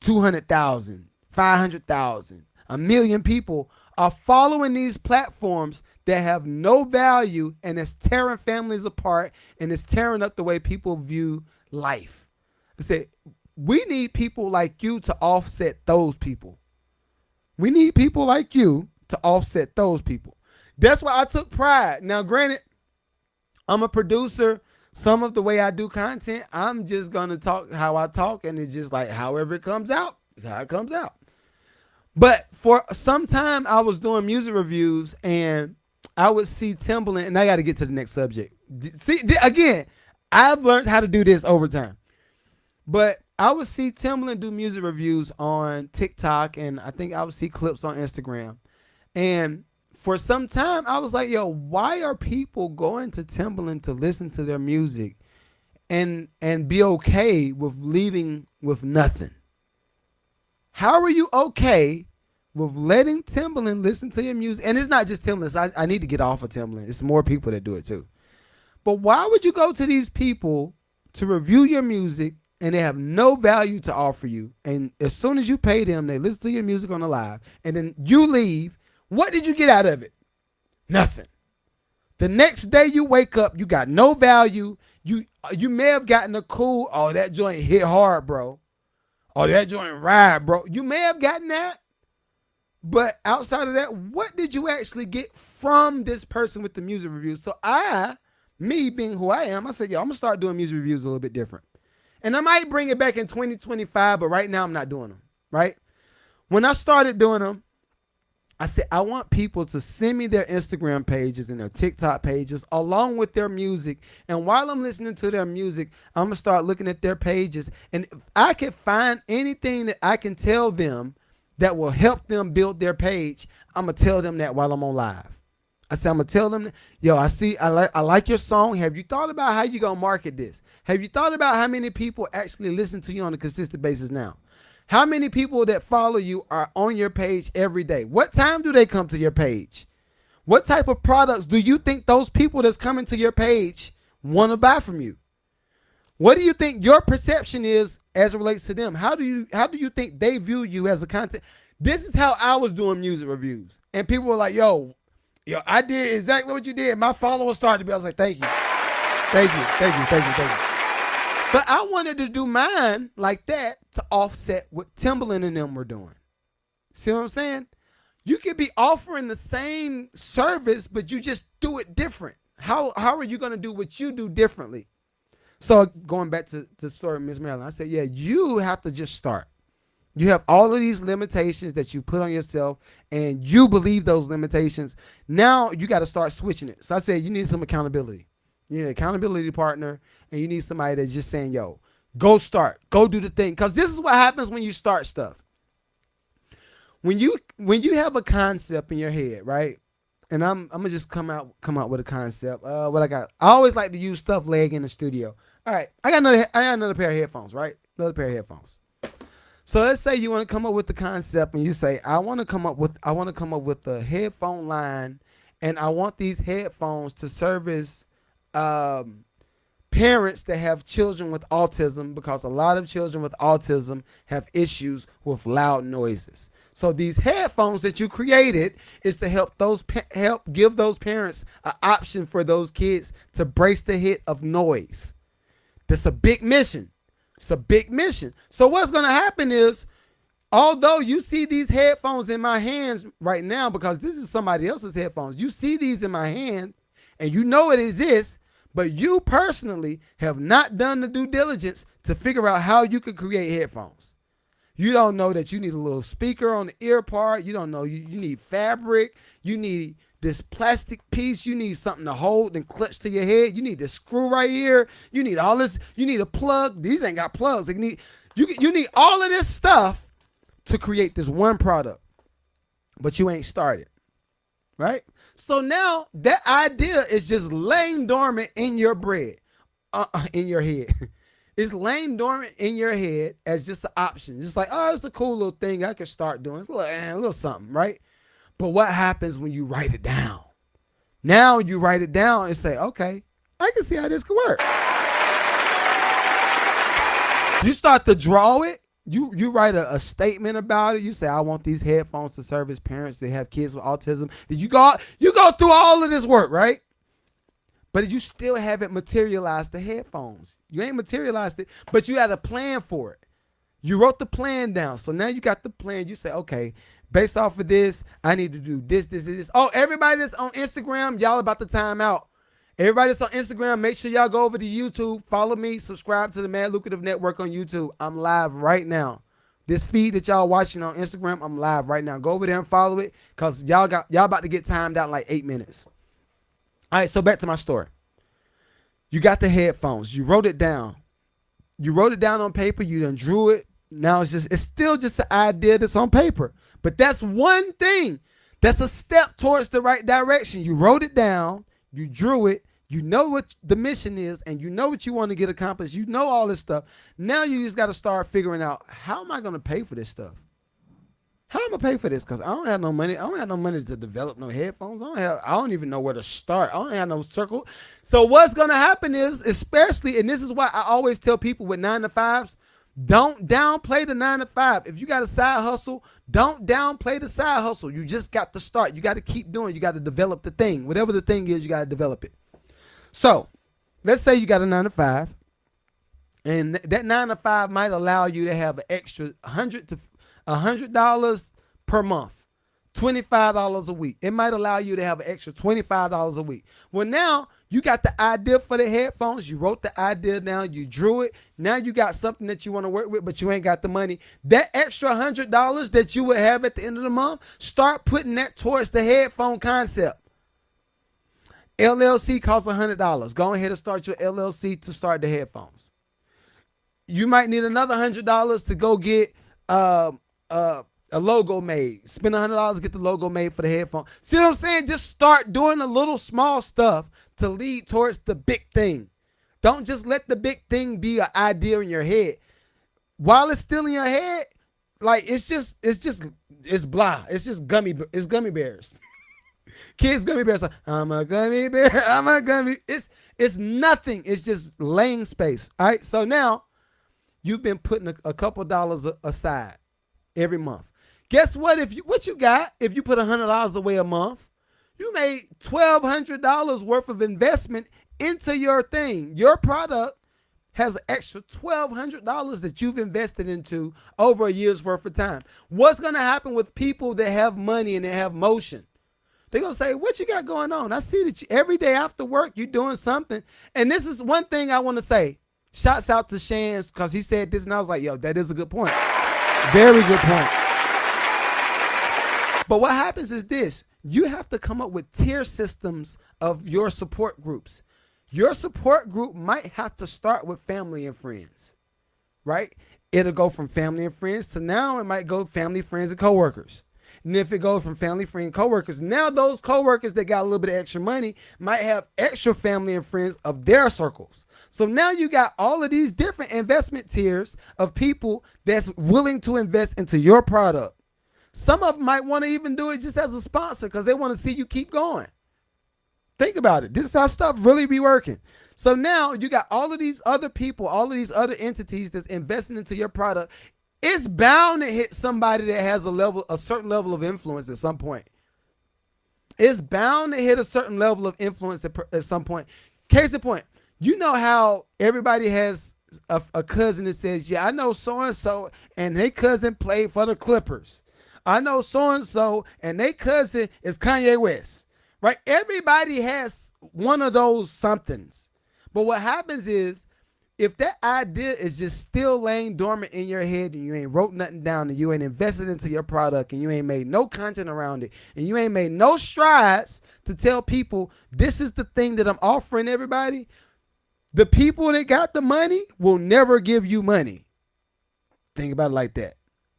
200,000, 500,000, 1 million people are following these platforms that have no value, and it's tearing families apart, and it's tearing up the way people view life. I said, we need people like you to offset those people. We need people like you to offset those people. That's why I took pride. Now, granted, I'm a producer. Some of the way I do content, I'm just going to talk how I talk, and it's just like however it comes out is how it comes out. But for some time, I was doing music reviews, and I would see Timbaland, and I got to get to the next subject. See, again, I've learned how to do this over time. But I would see Timbaland do music reviews on TikTok, and I think I would see clips on Instagram. And for some time, I was like, yo, why are people going to Timbaland to listen to their music and be okay with leaving with nothing? How are you okay with letting Timbaland listen to your music? And it's not just Timbaland. I need to get off of Timbaland. It's more people that do it too. But why would you go to these people to review your music and they have no value to offer you? And as soon as you pay them, they listen to your music on the live, and then you leave. What did you get out of it? Nothing. The next day you wake up, you got no value. You may have gotten a cool, oh, that joint hit hard, bro. Oh, that joint ride, bro. You may have gotten that. But outside of that, what did you actually get from this person with the music reviews? So me being who I am, I said, yo, I'm going to start doing music reviews a little bit different. And I might bring it back in 2025, but right now I'm not doing them, right? When I started doing them, I said, I want people to send me their Instagram pages and their TikTok pages along with their music. And while I'm listening to their music, I'm going to start looking at their pages. And if I can find anything that I can tell them that will help them build their page, I'm going to tell them that while I'm on live. I said, I'm gonna tell them, yo, I like your song. Have you thought about how you gonna market this? Have you thought about how many people actually listen to you on a consistent basis now? How many people that follow you are on your page every day? What time do they come to your page? What type of products do you think those people that's coming to your page want to buy from you? What do you think your perception is as it relates to them? How do you think they view you as a content? This is how I was doing music reviews. And people were like, yo, I did exactly what you did. My followers started to be. I was like, thank you. Thank you. Thank you. Thank you. Thank you. But I wanted to do mine like that to offset what Timbaland and them were doing. See what I'm saying? You could be offering the same service, but you just do it different. How are you going to do what you do differently? So going back to the story of Miss Marilyn, I said, yeah, you have to just start. You have all of these limitations that you put on yourself, and you believe those limitations. Now you got to start switching it. So I said, you need some accountability. You need an accountability partner, and you need somebody that's just saying, yo, go start. Go do the thing. Because this is what happens when you start stuff. When you have a concept in your head, right? And I'm gonna just come out with a concept. What I got? I always like to use stuffed leg in the studio. All right, I got another pair of headphones, right? Another pair of headphones. So let's say you want to come up with the concept, and you say, I want to come up with a headphone line, and I want these headphones to service parents that have children with autism, because a lot of children with autism have issues with loud noises. So these headphones that you created is to help give those parents an option for those kids to brace the hit of noise. That's a big mission. It's a big mission. So what's going to happen is, although you see these headphones in my hands right now, because this is somebody else's headphones, you see these in my hand and you know it exists, but you personally have not done the due diligence to figure out how you could create headphones. You don't know that you need a little speaker on the ear part. You don't know you need fabric. You need this plastic piece. You need something to hold and clutch to your head. You need this screw right here. You need all this. You need a plug. These ain't got plugs. You need all of this stuff to create this one product, but you ain't started, right? So now that idea is just laying dormant in your in your head. It's laying dormant in your head as just an option. Just like, oh, it's a cool little thing I could start doing. It's a little something, right? But what happens when you write it down? Now you write it down and say, okay, I can see how this could work. You start to draw it. You write a statement about it. You say, I want these headphones to service parents that have kids with autism. You go through all of this work, right? But you still haven't materialized the headphones. You ain't materialized it, but you had a plan for it. You wrote the plan down. So now you got the plan. You say, okay, based off of this, I need to do this, this, and this. Oh, everybody that's on Instagram, y'all about to time out. Everybody that's on Instagram, make sure y'all go over to YouTube. Follow me. Subscribe to the Mad Lucrative Network on YouTube. I'm live right now. This feed that y'all watching on Instagram, I'm live right now. Go over there and follow it, because y'all about to get timed out in like 8 minutes. All right, so back to my story. You got the headphones. You wrote it down. You wrote it down on paper. You done drew it. Now it's still just an idea that's on paper. But that's one thing. That's a step towards the right direction. You wrote it down. You drew it. You know what the mission is, and you know what you want to get accomplished. You know all this stuff. Now you just got to start figuring out, how am I going to pay for this stuff? How am I gonna pay for this? Because I don't have no money. I don't have no money to develop no headphones. I don't even know where to start. I don't have no circle. So what's gonna happen is, especially, and this is why I always tell people with 9 to 5s, don't downplay the 9 to 5. If you got a side hustle, don't downplay the side hustle. You just got to start. You got to keep doing. You got to develop the thing. Whatever the thing is, you got to develop it. So let's say you got a 9 to 5, and that 9 to 5 might allow you to have an extra $100 per month, $25 a week. It might allow you to have an extra $25 a week. Well, now you got the idea for the headphones. You wrote the idea down. You drew it. Now you got something that you want to work with, but you ain't got the money. That extra $100 that you would have at the end of the month, start putting that towards the headphone concept. LLC costs $100. Go ahead and start your LLC to start the headphones. You might need another $100 to go get a logo made. Spend $100, get the logo made for the headphone. See what I'm saying? Just start doing a little small stuff to lead towards the big thing. Don't just let the big thing be an idea in your head. While it's still in your head, like it's blah. It's just gummy bears. Kids gummy bears. Like, I'm a gummy bear. I'm a gummy. It's nothing. It's just laying space. All right. So now you've been putting a couple dollars aside every month. Guess what? If you put $100 away a month, you made $1,200 worth of investment into your thing. Your product has an extra $1,200 that you've invested into over a year's worth of time. What's going to happen with people that have money and they have motion? They're going to say, what you got going on? I see that every day after work, you're doing something. And this is one thing I want to say. Shouts out to Shans because he said this, and I was like, yo, that is a good point. Very good point. But what happens is this. You have to come up with tier systems of your support groups. Your support group might have to start with family and friends, right? It'll go from family and friends to now it might go family, friends, and coworkers. And if it goes from family, friends, and coworkers, now those coworkers that got a little bit of extra money might have extra family and friends of their circles. So now you got all of these different investment tiers of people that's willing to invest into your product. Some of them might want to even do it just as a sponsor because they want to see you keep going. Think about it. This is how stuff really be working. So now you got all of these other people, all of these other entities that's investing into your product. It's bound to hit somebody that has a certain level of influence at some point. It's bound to hit a certain level of influence at some point. Case in point, you know how everybody has a cousin that says, yeah, I know so-and-so and their cousin played for the Clippers. I know so-and-so and their cousin is Kanye West, right? Everybody has one of those somethings. But what happens is if that idea is just still laying dormant in your head and you ain't wrote nothing down and you ain't invested into your product and you ain't made no content around it and you ain't made no strides to tell people this is the thing that I'm offering everybody, the people that got the money will never give you money. Think about it like that.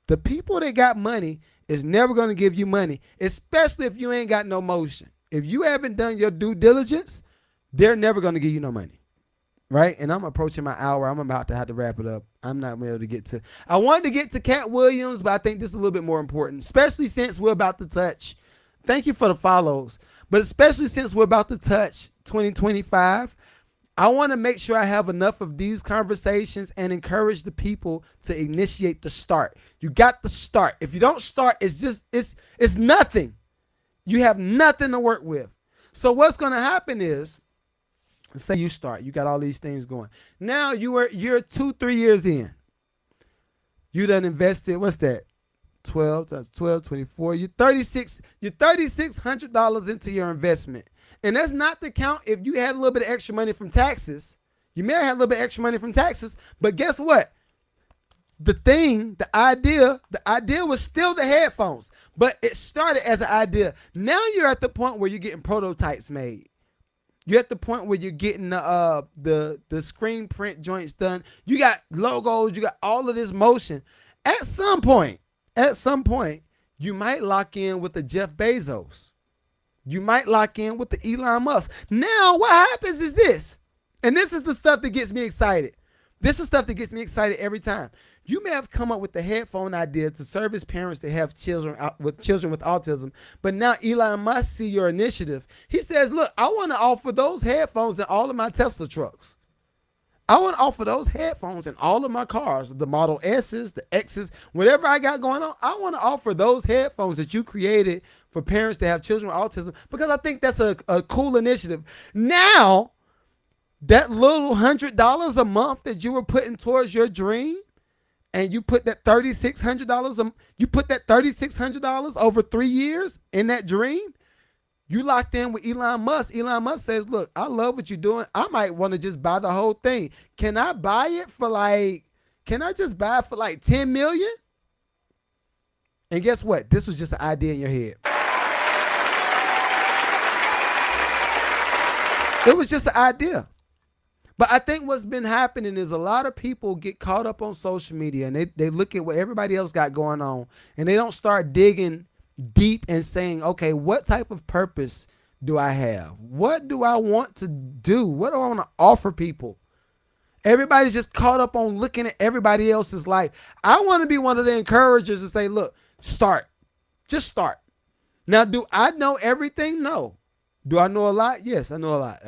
The people that got money is never going to give you money, especially if you ain't got no motion. If you haven't done your due diligence, they're never going to give you no money. Right? And I'm approaching my hour. I'm about to have to wrap it up. I'm not able to get to. I wanted to get to Cat Williams, but I think this is a little bit more important, especially since we're about to touch. Thank you for the follows. But especially since we're about to touch 2025, I want to make sure I have enough of these conversations and encourage the people to initiate the start. You got to start. If you don't start, it's nothing. You have nothing to work with. So what's going to happen is, say you start, you got all these things going. Now you're 2-3 years in. You done invested, what's that? 12 times 12, 24. You're $3,600 into your investment. And that's not to count if you had a little bit of extra money from taxes. You may have had a little bit of extra money from taxes, but guess what? The idea was still the headphones, but it started as an idea. Now you're at the point where you're getting prototypes made. You're at the point where you're getting the screen print joints done. You got logos. You got all of this motion. At some point, you might lock in with the Jeff Bezos. You might lock in with the Elon Musk. Now, what happens is this, and this is the stuff that gets me excited. This is stuff that gets me excited every time. You may have come up with the headphone idea to service parents that have children with autism, but now Elon Musk see your initiative. He says, look, I want to offer those headphones in all of my Tesla trucks. I want to offer those headphones in all of my cars, the Model S's, the X's, whatever I got going on. I want to offer those headphones that you created for parents that have children with autism because I think that's a cool initiative. Now, that little $100 a month that you were putting towards your dream, and you put that $3,600 over 3 years in that dream, you locked in with Elon Musk. Elon Musk says, look, I love what you're doing. I might want to just buy the whole thing. Can I just buy it for like 10 million? And guess what? This was just an idea in your head. It was just an idea. But I think what's been happening is a lot of people get caught up on social media and they look at what everybody else got going on and they don't start digging deep and saying, okay, what type of purpose do I have? What do I want to do? What do I want to offer people? Everybody's just caught up on looking at everybody else's life. I want to be one of the encouragers and say, look, start. Just start. Now, do I know everything? No. Do I know a lot? Yes, I know a lot.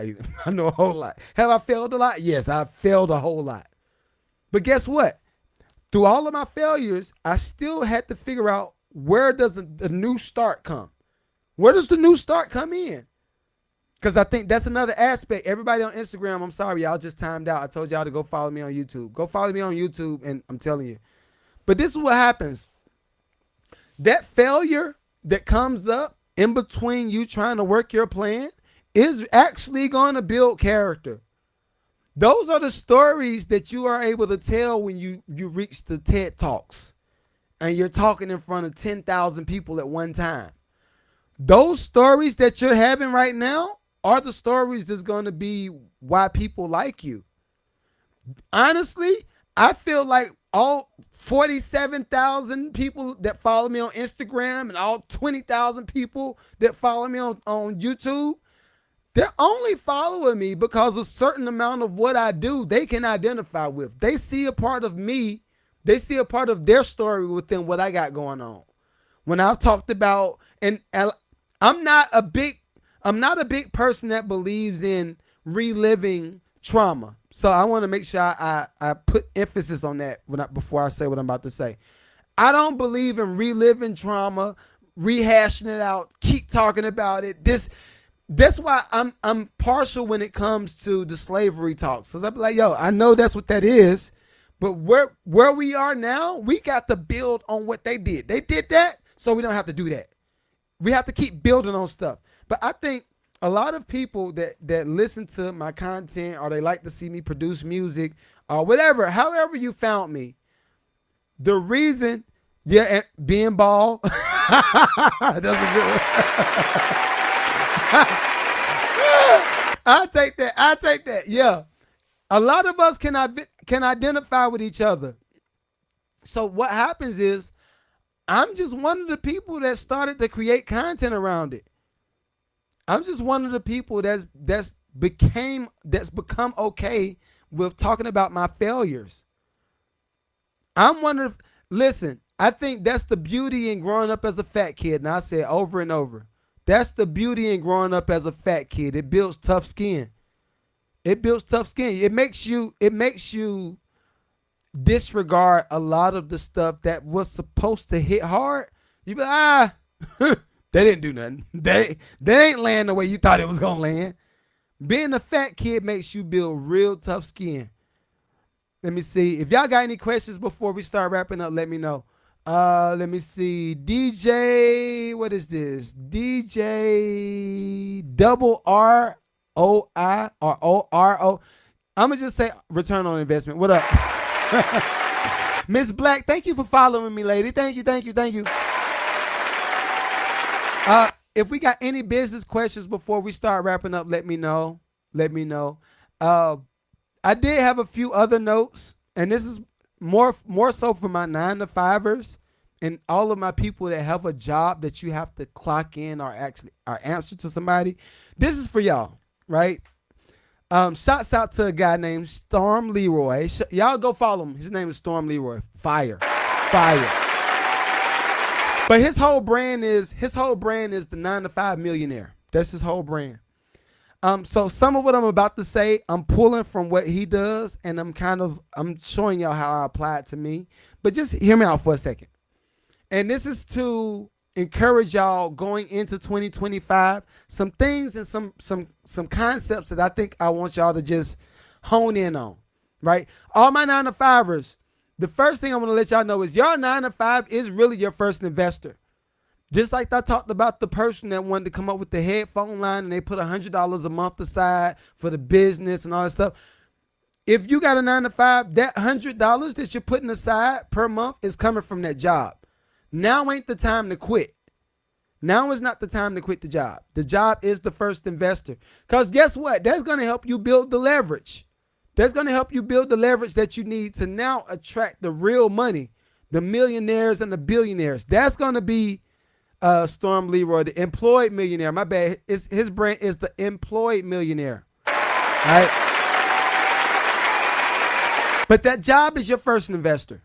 I know a whole lot. Have I failed a lot? Yes, I've failed a whole lot. But guess what? Through all of my failures, I still had to figure out where does the new start come? Where does the new start come in? Because I think that's another aspect. Everybody on Instagram, I'm sorry, y'all just timed out. I told y'all to go follow me on YouTube. Go follow me on YouTube, and I'm telling you. But this is what happens. That failure that comes up in between you trying to work your plan is actually going to build character. Those are the stories that you are able to tell when you reach the TED Talks and you're talking in front of 10,000 people at one time. Those stories that you're having right now are the stories that's going to be why people like you. Honestly, I feel like all 47,000 people that follow me on Instagram and all 20,000 people that follow me on YouTube, they're only following me because a certain amount of what I do, they can identify with. They see a part of me. They see a part of their story within what I got going on. When I've talked about, and I'm not a big person that believes in reliving trauma. So I want to make sure I put emphasis on that before I say what I'm about to say. I don't believe in reliving trauma, rehashing it out, keep talking about it. That's why I'm partial when it comes to the slavery talks. Cause I'm like, yo, I know that's what that is, but where we are now, we got to build on what they did. They did that, so we don't have to do that. We have to keep building on stuff. But I think a lot of people that listen to my content or they like to see me produce music or whatever, however you found me, the reason, being bald, that's a good one. I take that. Yeah. A lot of us can identify with each other. So what happens is I'm just one of the people that started to create content around it. I'm just one of the people that's become okay with talking about my failures. Listen, I think that's the beauty in growing up as a fat kid. And I say it over and over. That's the beauty in growing up as a fat kid. It builds tough skin. It makes you disregard a lot of the stuff that was supposed to hit hard. You be like, they didn't do nothing. They ain't land the way you thought it was gonna land. Being a fat kid makes you build real tough skin. Let me see. If y'all got any questions before we start wrapping up, let me know. Let me see. DJ, what is this? DJ double ROI or ORO. I'm gonna just say return on investment. What up? Miss Black, thank you for following me, lady. Thank you. If we got any business questions before we start wrapping up, let me know. I did have a few other notes, and this is more so for my 9-to-5ers and all of my people that have a job that you have to clock in or actually or answer to somebody. This is for y'all, right? Shouts out to a guy named Storm Leroy. Y'all go follow him. His name is Storm Leroy. Fire. But his whole brand is the 9-to-5 millionaire. That's his whole brand. So some of what I'm about to say, I'm pulling from what he does, and I'm showing y'all how I apply it to me. But just hear me out for a second. And this is to encourage y'all going into 2025. Some things and some concepts that I think I want y'all to just hone in on. Right? All my 9-to-5ers. The first thing I want to let y'all know is your 9-to-5 is really your first investor. Just like I talked about the person that wanted to come up with the headphone line and they put $100 a month aside for the business and all that stuff. If you got a 9-to-5, that $100 that you're putting aside per month is coming from that job. Now ain't the time to quit. Now is not the time to quit the job. The job is the first investor. Because guess what? That's going to help you build the leverage. That's going to help you build the leverage that you need to now attract the real money, the millionaires and the billionaires. That's going to be Storm Leroy, the employed millionaire. My bad. His brand is the employed millionaire. All right. But that job is your first investor.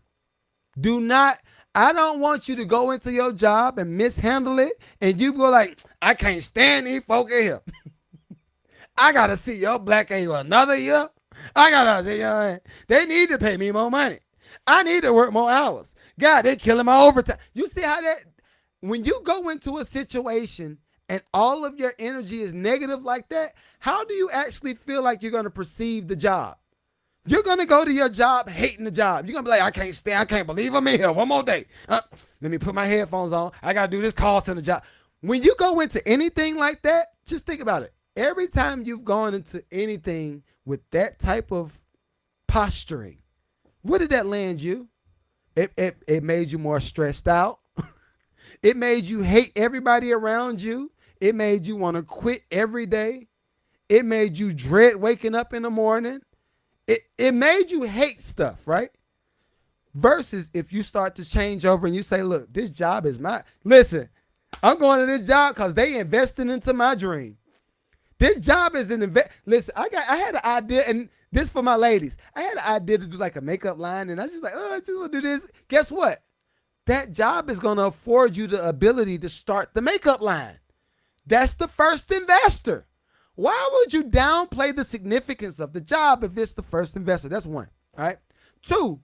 I don't want you to go into your job and mishandle it and you go like, I can't stand these folk in here. I got to see your black ass another year. I got to see they need to pay me more money. I need to work more hours. God, they're killing my overtime. You see how that, when you go into a situation and all of your energy is negative like that, how do you actually feel like you're going to perceive the job? You're going to go to your job hating the job. You're going to be like, I can't believe I'm in here one more day. Let me put my headphones on. I got to do this call center job. When you go into anything like that, just think about it. Every time you've gone into anything with that type of posturing, what did that land you? It made you more stressed out. It made you hate everybody around you. It made you want to quit every day. It made you dread waking up in the morning. It made you hate stuff, right? Versus if you start to change over and you say, look, this job is mine. Listen, I'm going to this job because they investing into my dream. This job is an invest. Listen, I had an idea, and this for my ladies. I had an idea to do like a makeup line, and I was just like, I just want to do this. Guess what? That job is going to afford you the ability to start the makeup line. That's the first investor. Why would you downplay the significance of the job if it's the first investor? That's one. All right. Two,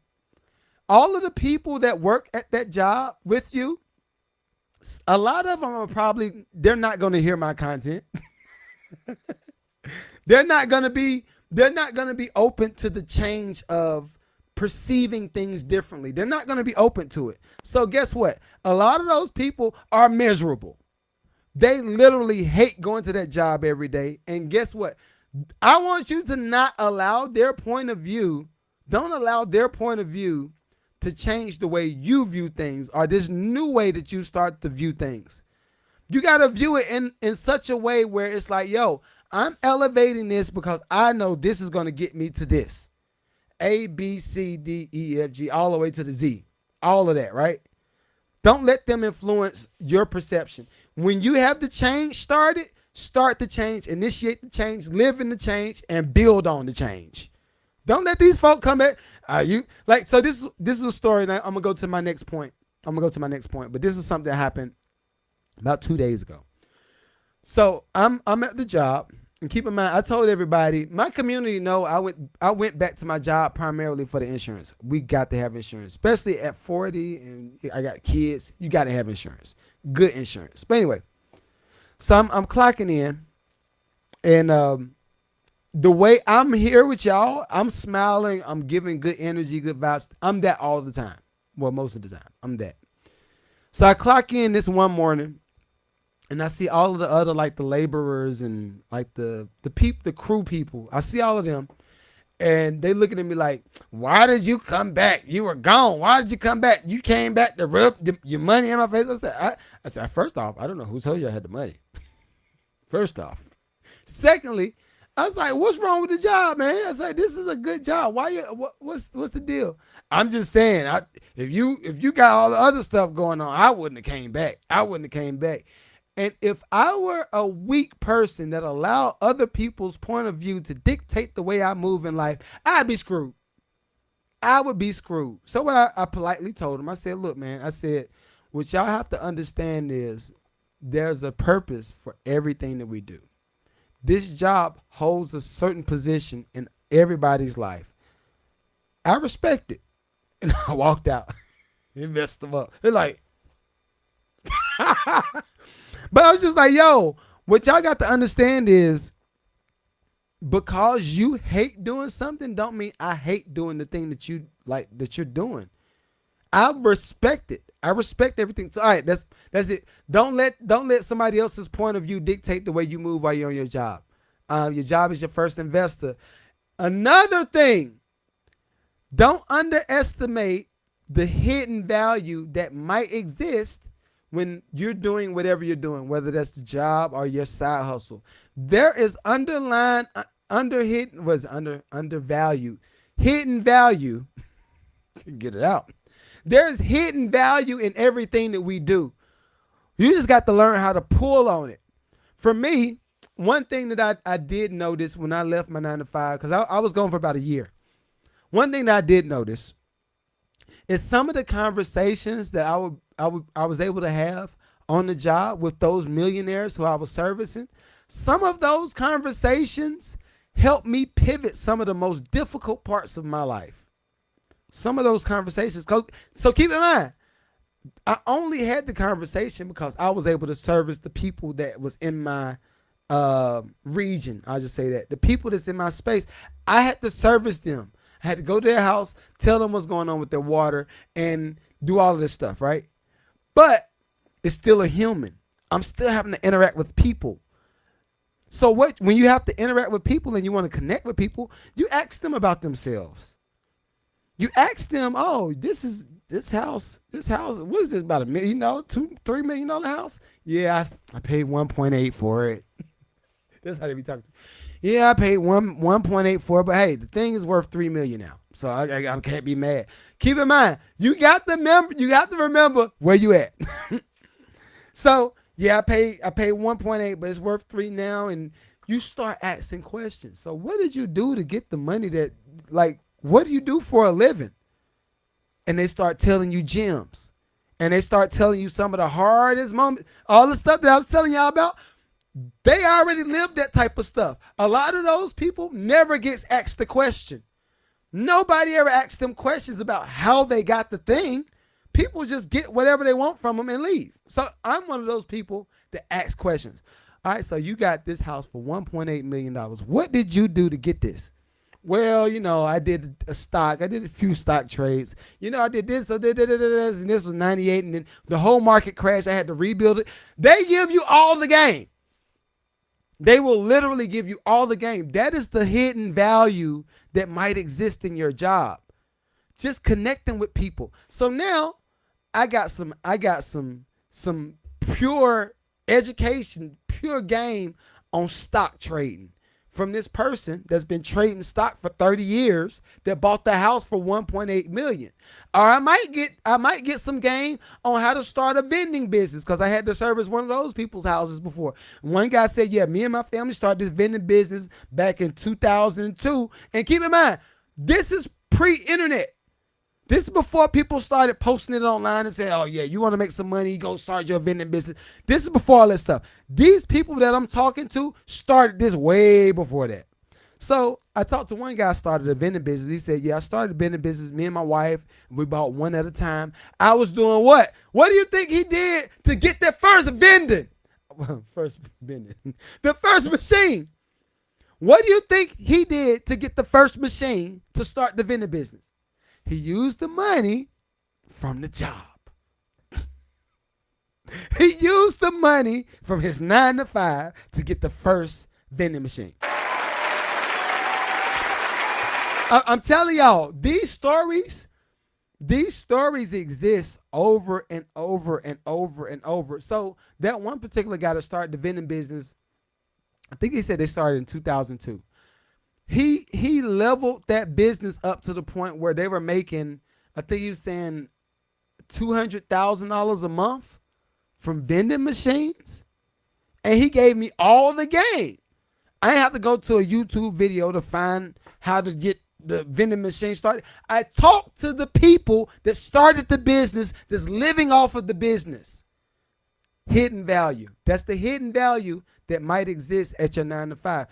all of the people that work at that job with you, a lot of them are they're not going to hear my content. They're not going to be open to the change of perceiving things differently. They're not going to be open to it. So guess what? A lot of those people are miserable. They literally hate going to that job every day. And guess what? I want you to not allow their point of view. Don't allow their point of view to change the way you view things or this new way that you start to view things. You got to view it in such a way where it's like, yo, I'm elevating this because I know this is going to get me to this. A, B, C, D, E, F, G, all the way to the Z. All of that, right? Don't let them influence your perception. When you have the change started, start the change, initiate the change, live in the change, and build on the change. Don't let these folk come back. So this is a story. Now I'm gonna go to my next point. But this is something that happened about 2 days ago. So I'm at the job, and keep in mind, I told everybody, my community know I went back to my job primarily for the insurance. We got to have insurance, especially at 40, and I got kids. You got to have insurance, good insurance. But anyway, so I'm clocking in, and the way I'm here with y'all, I'm smiling, I'm giving good energy, good vibes. I'm that all the time. Well, most of the time, I'm that. So I clock in this one morning, and I see all of the other, like the laborers and like the crew people. I see all of them, and they looking at me like, why did you come back? You were gone. Why did you come back? You came back to rub your money in my face. I said, first off, I don't know who told you I had the money. First off. Secondly, I was like, what's wrong with the job, man? I was like, this is a good job. What's the deal? I'm just saying, if you got all the other stuff going on, I wouldn't have came back. And if I were a weak person that allowed other people's point of view to dictate the way I move in life, I'd be screwed. I would be screwed. So what I politely told him, I said, look, man, I said, what y'all have to understand is there's a purpose for everything that we do. This job holds a certain position in everybody's life. I respect it. And I walked out. It messed them up. They're like, but I was just like, yo, what y'all got to understand is because you hate doing something don't mean I hate doing the thing that you like, that you're doing. I respect it. I respect everything. So, all right, that's it. Don't let somebody else's point of view dictate the way you move while you're on your job. Your job is your first investor. Another thing, don't underestimate the hidden value that might exist when you're doing whatever you're doing, whether that's the job or your side hustle. There is underlying undervalued. Hidden value. Get it out. There's hidden value in everything that we do. You just got to learn how to pull on it. For me, one thing that I did notice when I left my 9 to 5, because I was gone for about a year. One thing that I did notice is some of the conversations that I was able to have on the job with those millionaires who I was servicing. Some of those conversations helped me pivot some of the most difficult parts of my life. Some of those conversations. So keep in mind, I only had the conversation because I was able to service the people that was in my region. I'll just say that. The people that's in my space, I had to service them. I had to go to their house, tell them what's going on with their water, and do all of this stuff, right? But it's still a human. I'm still having to interact with people. So when you have to interact with people and you want to connect with people, you ask them about themselves. You ask them, oh, this house, what is this, about $1 million, $3 million house? Yeah, I paid 1.8 for it. That's how they be talking to you. Yeah, I paid 1.8 for it, but hey, the thing is worth $3 million now. So I can't be mad. Keep in mind, you got to remember where you at. So yeah, I paid 1.8, but it's worth 3 now. And you start asking questions. So what did you do to get the money what do you do for a living? And they start telling you gems. And they start telling you some of the hardest moments. All the stuff that I was telling y'all about, they already lived that type of stuff. A lot of those people never gets asked the question. Nobody ever asks them questions about how they got the thing. People just get whatever they want from them and leave. So I'm one of those people that ask questions. All right, so you got this house for $1.8 million. What did you do to get this? Well, I did a few stock trades. I did this, and this was 98, and then the whole market crashed. I had to rebuild it. They give you all the game. They will literally give you all the game. That is the hidden value that might exist in your job. Just connecting with people. So now I got some pure education, pure game on stock trading from this person that's been trading stock for 30 years that bought the house for 1.8 million. Or I might get some game on how to start a vending business because I had to service one of those people's houses before. One guy said, yeah, me and my family started this vending business back in 2002. And keep in mind, this is pre-internet. This is before people started posting it online and saying, oh, yeah, you want to make some money, go start your vending business. This is before all that stuff. These people that I'm talking to started this way before that. So I talked to one guy started a vending business. He said, yeah, I started a vending business. Me and my wife, we bought one at a time. I was doing what? What do you think he did to get that first vending? The first machine. What do you think he did to get the first machine to start the vending business? He used the money from the job. He used the money from his 9 to 5 to get the first vending machine. I'm telling y'all, these stories exist over and over and over and over. So that one particular guy that started the vending business, I think he said they started in 2002. He leveled that business up to the point where they were making, I think he was saying $200,000 a month from vending machines. And he gave me all the game. I didn't have to go to a YouTube video to find how to get the vending machine started. I talked to the people that started the business that's living off of the business. Hidden value. That's the hidden value that might exist at your 9 to 5.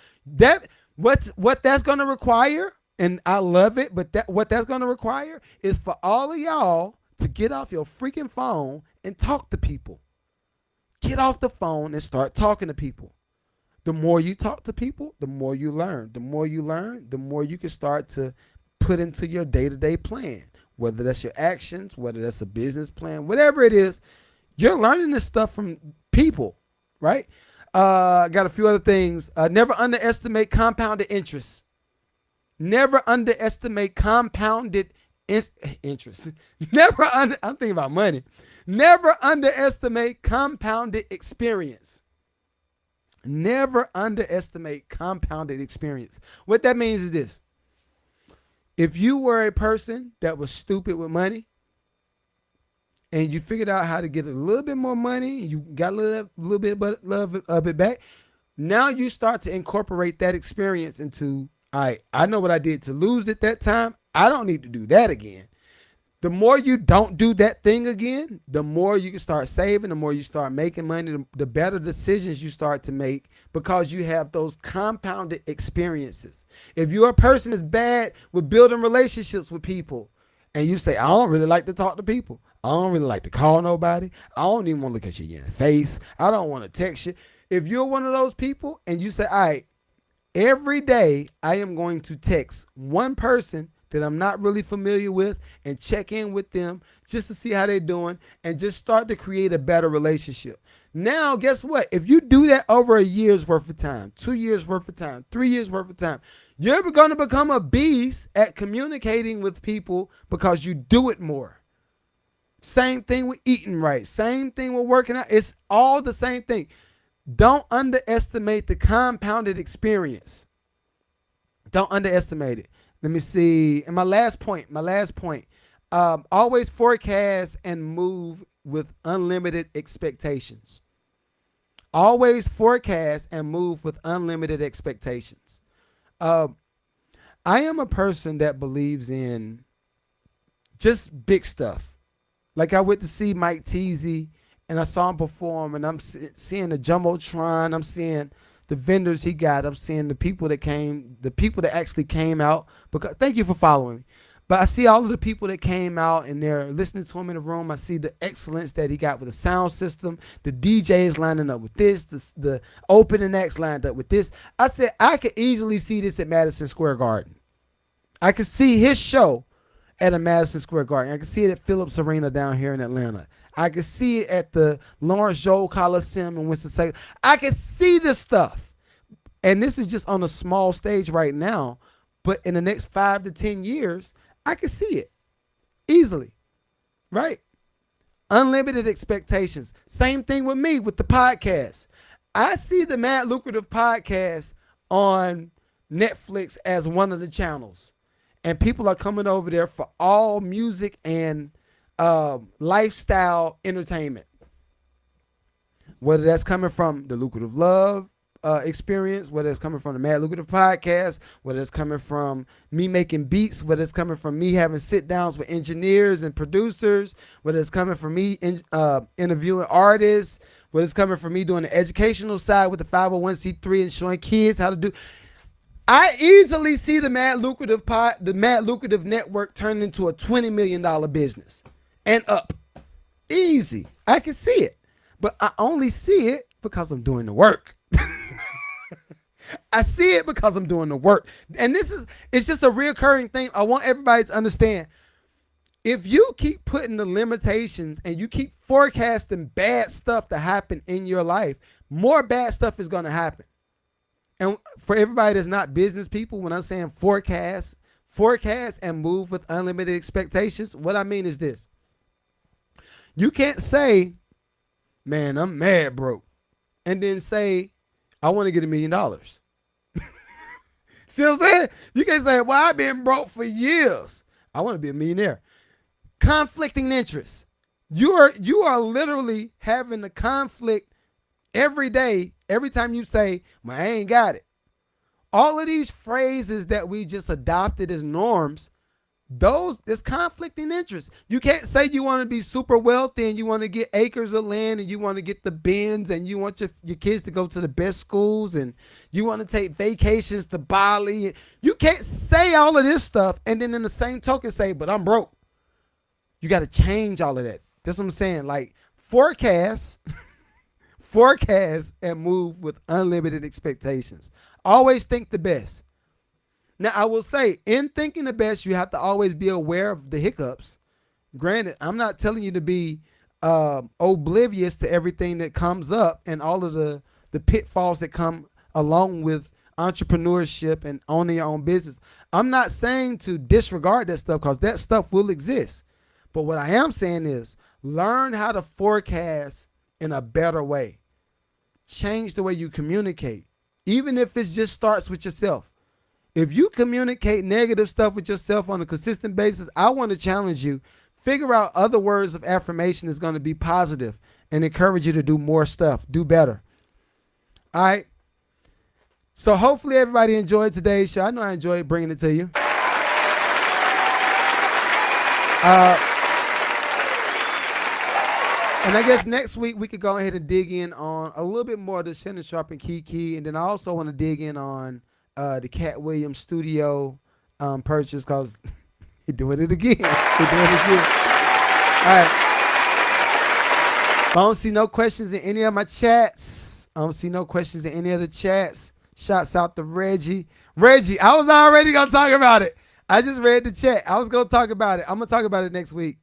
What that's going to require, and I love it, but what that's going to require is for all of y'all to get off your freaking phone and talk to people. Get off the phone and start talking to people. The more you talk to people, the more you learn. The more you learn, the more you can start to put into your day-to-day plan, whether that's your actions, whether that's a business plan, whatever it is, you're learning this stuff from people, right? Got a few other things. Never underestimate compounded interest. Never underestimate compounded interest. I'm thinking about money. Never underestimate compounded experience. Never underestimate compounded experience. What that means is this. If you were a person that was stupid with money and you figured out how to get a little bit more money, you got a little bit of it back, now you start to incorporate that experience into, all right, I know what I did to lose it that time. I don't need to do that again. The more you don't do that thing again, the more you can start saving, the more you start making money, the better decisions you start to make because you have those compounded experiences. If you're a person that's bad with building relationships with people and you say, I don't really like to talk to people. I don't really like to call nobody. I don't even want to look at you in the face. I don't want to text you. If you're one of those people and you say, all right, every day I am going to text one person that I'm not really familiar with and check in with them just to see how they're doing and just start to create a better relationship. Now, guess what? If you do that over a year's worth of time, 2 years worth of time, 3 years worth of time, you're going to become a beast at communicating with people because you do it more. Same thing with eating right. Same thing with working out. It's all the same thing. Don't underestimate the compounded experience. Don't underestimate it. Let me see. And my last point, always forecast and move with unlimited expectations. Always forecast and move with unlimited expectations. I am a person that believes in just big stuff. Like I went to see Mike Teasy and I saw him perform and I'm seeing the Jumbotron. I'm seeing the vendors he got. I'm seeing the people that actually came out. Because thank you for following me. But I see all of the people that came out and they're listening to him in the room. I see the excellence that he got with the sound system. The DJs lining up with this. The opening acts lined up with this. I said I could easily see this at Madison Square Garden. I could see his show at a Madison Square Garden. I could see it at Phillips Arena down here in Atlanta. I could see it at the Lawrence Joel Coliseum in Winston-Salem. I could see this stuff. And this is just on a small stage right now. But in the next 5 to 10 years, I could see it easily. Right? Unlimited expectations. Same thing with me with the podcast. I see the Mad Lucrative podcast on Netflix as one of the channels. And people are coming over there for all music and lifestyle entertainment. Whether that's coming from the Lucrative Love experience, whether it's coming from the Mad Lucrative podcast, whether it's coming from me making beats, whether it's coming from me having sit downs with engineers and producers, whether it's coming from me interviewing artists, whether it's coming from me doing the educational side with the 501c3 and showing kids how to do. I easily see the Mad Lucrative Network turn into a $20 million business and up. Easy. I can see it. But I only see it because I'm doing the work. I see it because I'm doing the work. And it's just a reoccurring thing. I want everybody to understand. If you keep putting the limitations and you keep forecasting bad stuff to happen in your life, more bad stuff is going to happen. And for everybody that's not business people, when I'm saying forecast and move with unlimited expectations, what I mean is this. You can't say, man, I'm mad broke, and then say, I want to get $1 million. See what I'm saying? You can't say, well, I've been broke for years. I want to be a millionaire. Conflicting interests. You are literally having a conflict every day, every time you say, well, I ain't got it. All of these phrases that we just adopted as norms, those is conflicting interests. You can't say you want to be super wealthy and you want to get acres of land and you want to get the Benz and you want your kids to go to the best schools and you want to take vacations to Bali. You can't say all of this stuff and then in the same token say, but I'm broke. You got to change all of that. That's what I'm saying. Like forecast and move with unlimited expectations. Always think the best. Now, I will say, in thinking the best, you have to always be aware of the hiccups. Granted, I'm not telling you to be oblivious to everything that comes up and all of the pitfalls that come along with entrepreneurship and owning your own business. I'm not saying to disregard that stuff because that stuff will exist. But what I am saying is learn how to forecast in a better way. change the way you communicate, even if it just starts with yourself. If you communicate negative stuff with yourself on a consistent basis, I want to challenge you. Figure out other words of affirmation that's going to be positive and encourage you to do more stuff, do better. All right. So hopefully everybody enjoyed today's show. I know I enjoyed bringing it to you. And I guess next week we could go ahead and dig in on a little bit more of the Shannon Sharp and Kiki. And then I also want to dig in on the Cat Williams studio purchase, because he's doing it again. He's doing it again. All right. I don't see no questions in any of my chats. I don't see no questions in any of the chats. Shouts out to Reggie. Reggie, I was already going to talk about it. I just read the chat. I was going to talk about it. I'm going to talk about it next week.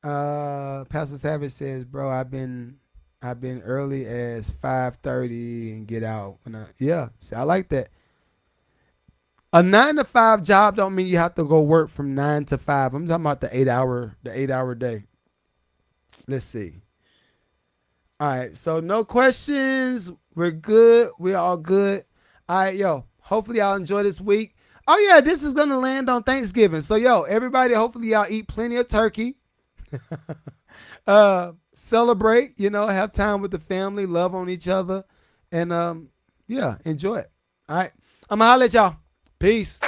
Pastor Savage says, bro, I've been early as 5:30 and get out. Yeah, see, I like that. A 9 to 5 job don't mean you have to go work from 9 to 5. I'm talking about the 8-hour day. Let's see. All right, so no questions. We're good. We're all good. All right, yo, hopefully y'all enjoy this week. Oh, yeah, this is going to land on Thanksgiving. So, yo, everybody, hopefully y'all eat plenty of turkey. Celebrate, have time with the family, love on each other, and, yeah, enjoy it. All right, I'm going to holler at y'all. Peace.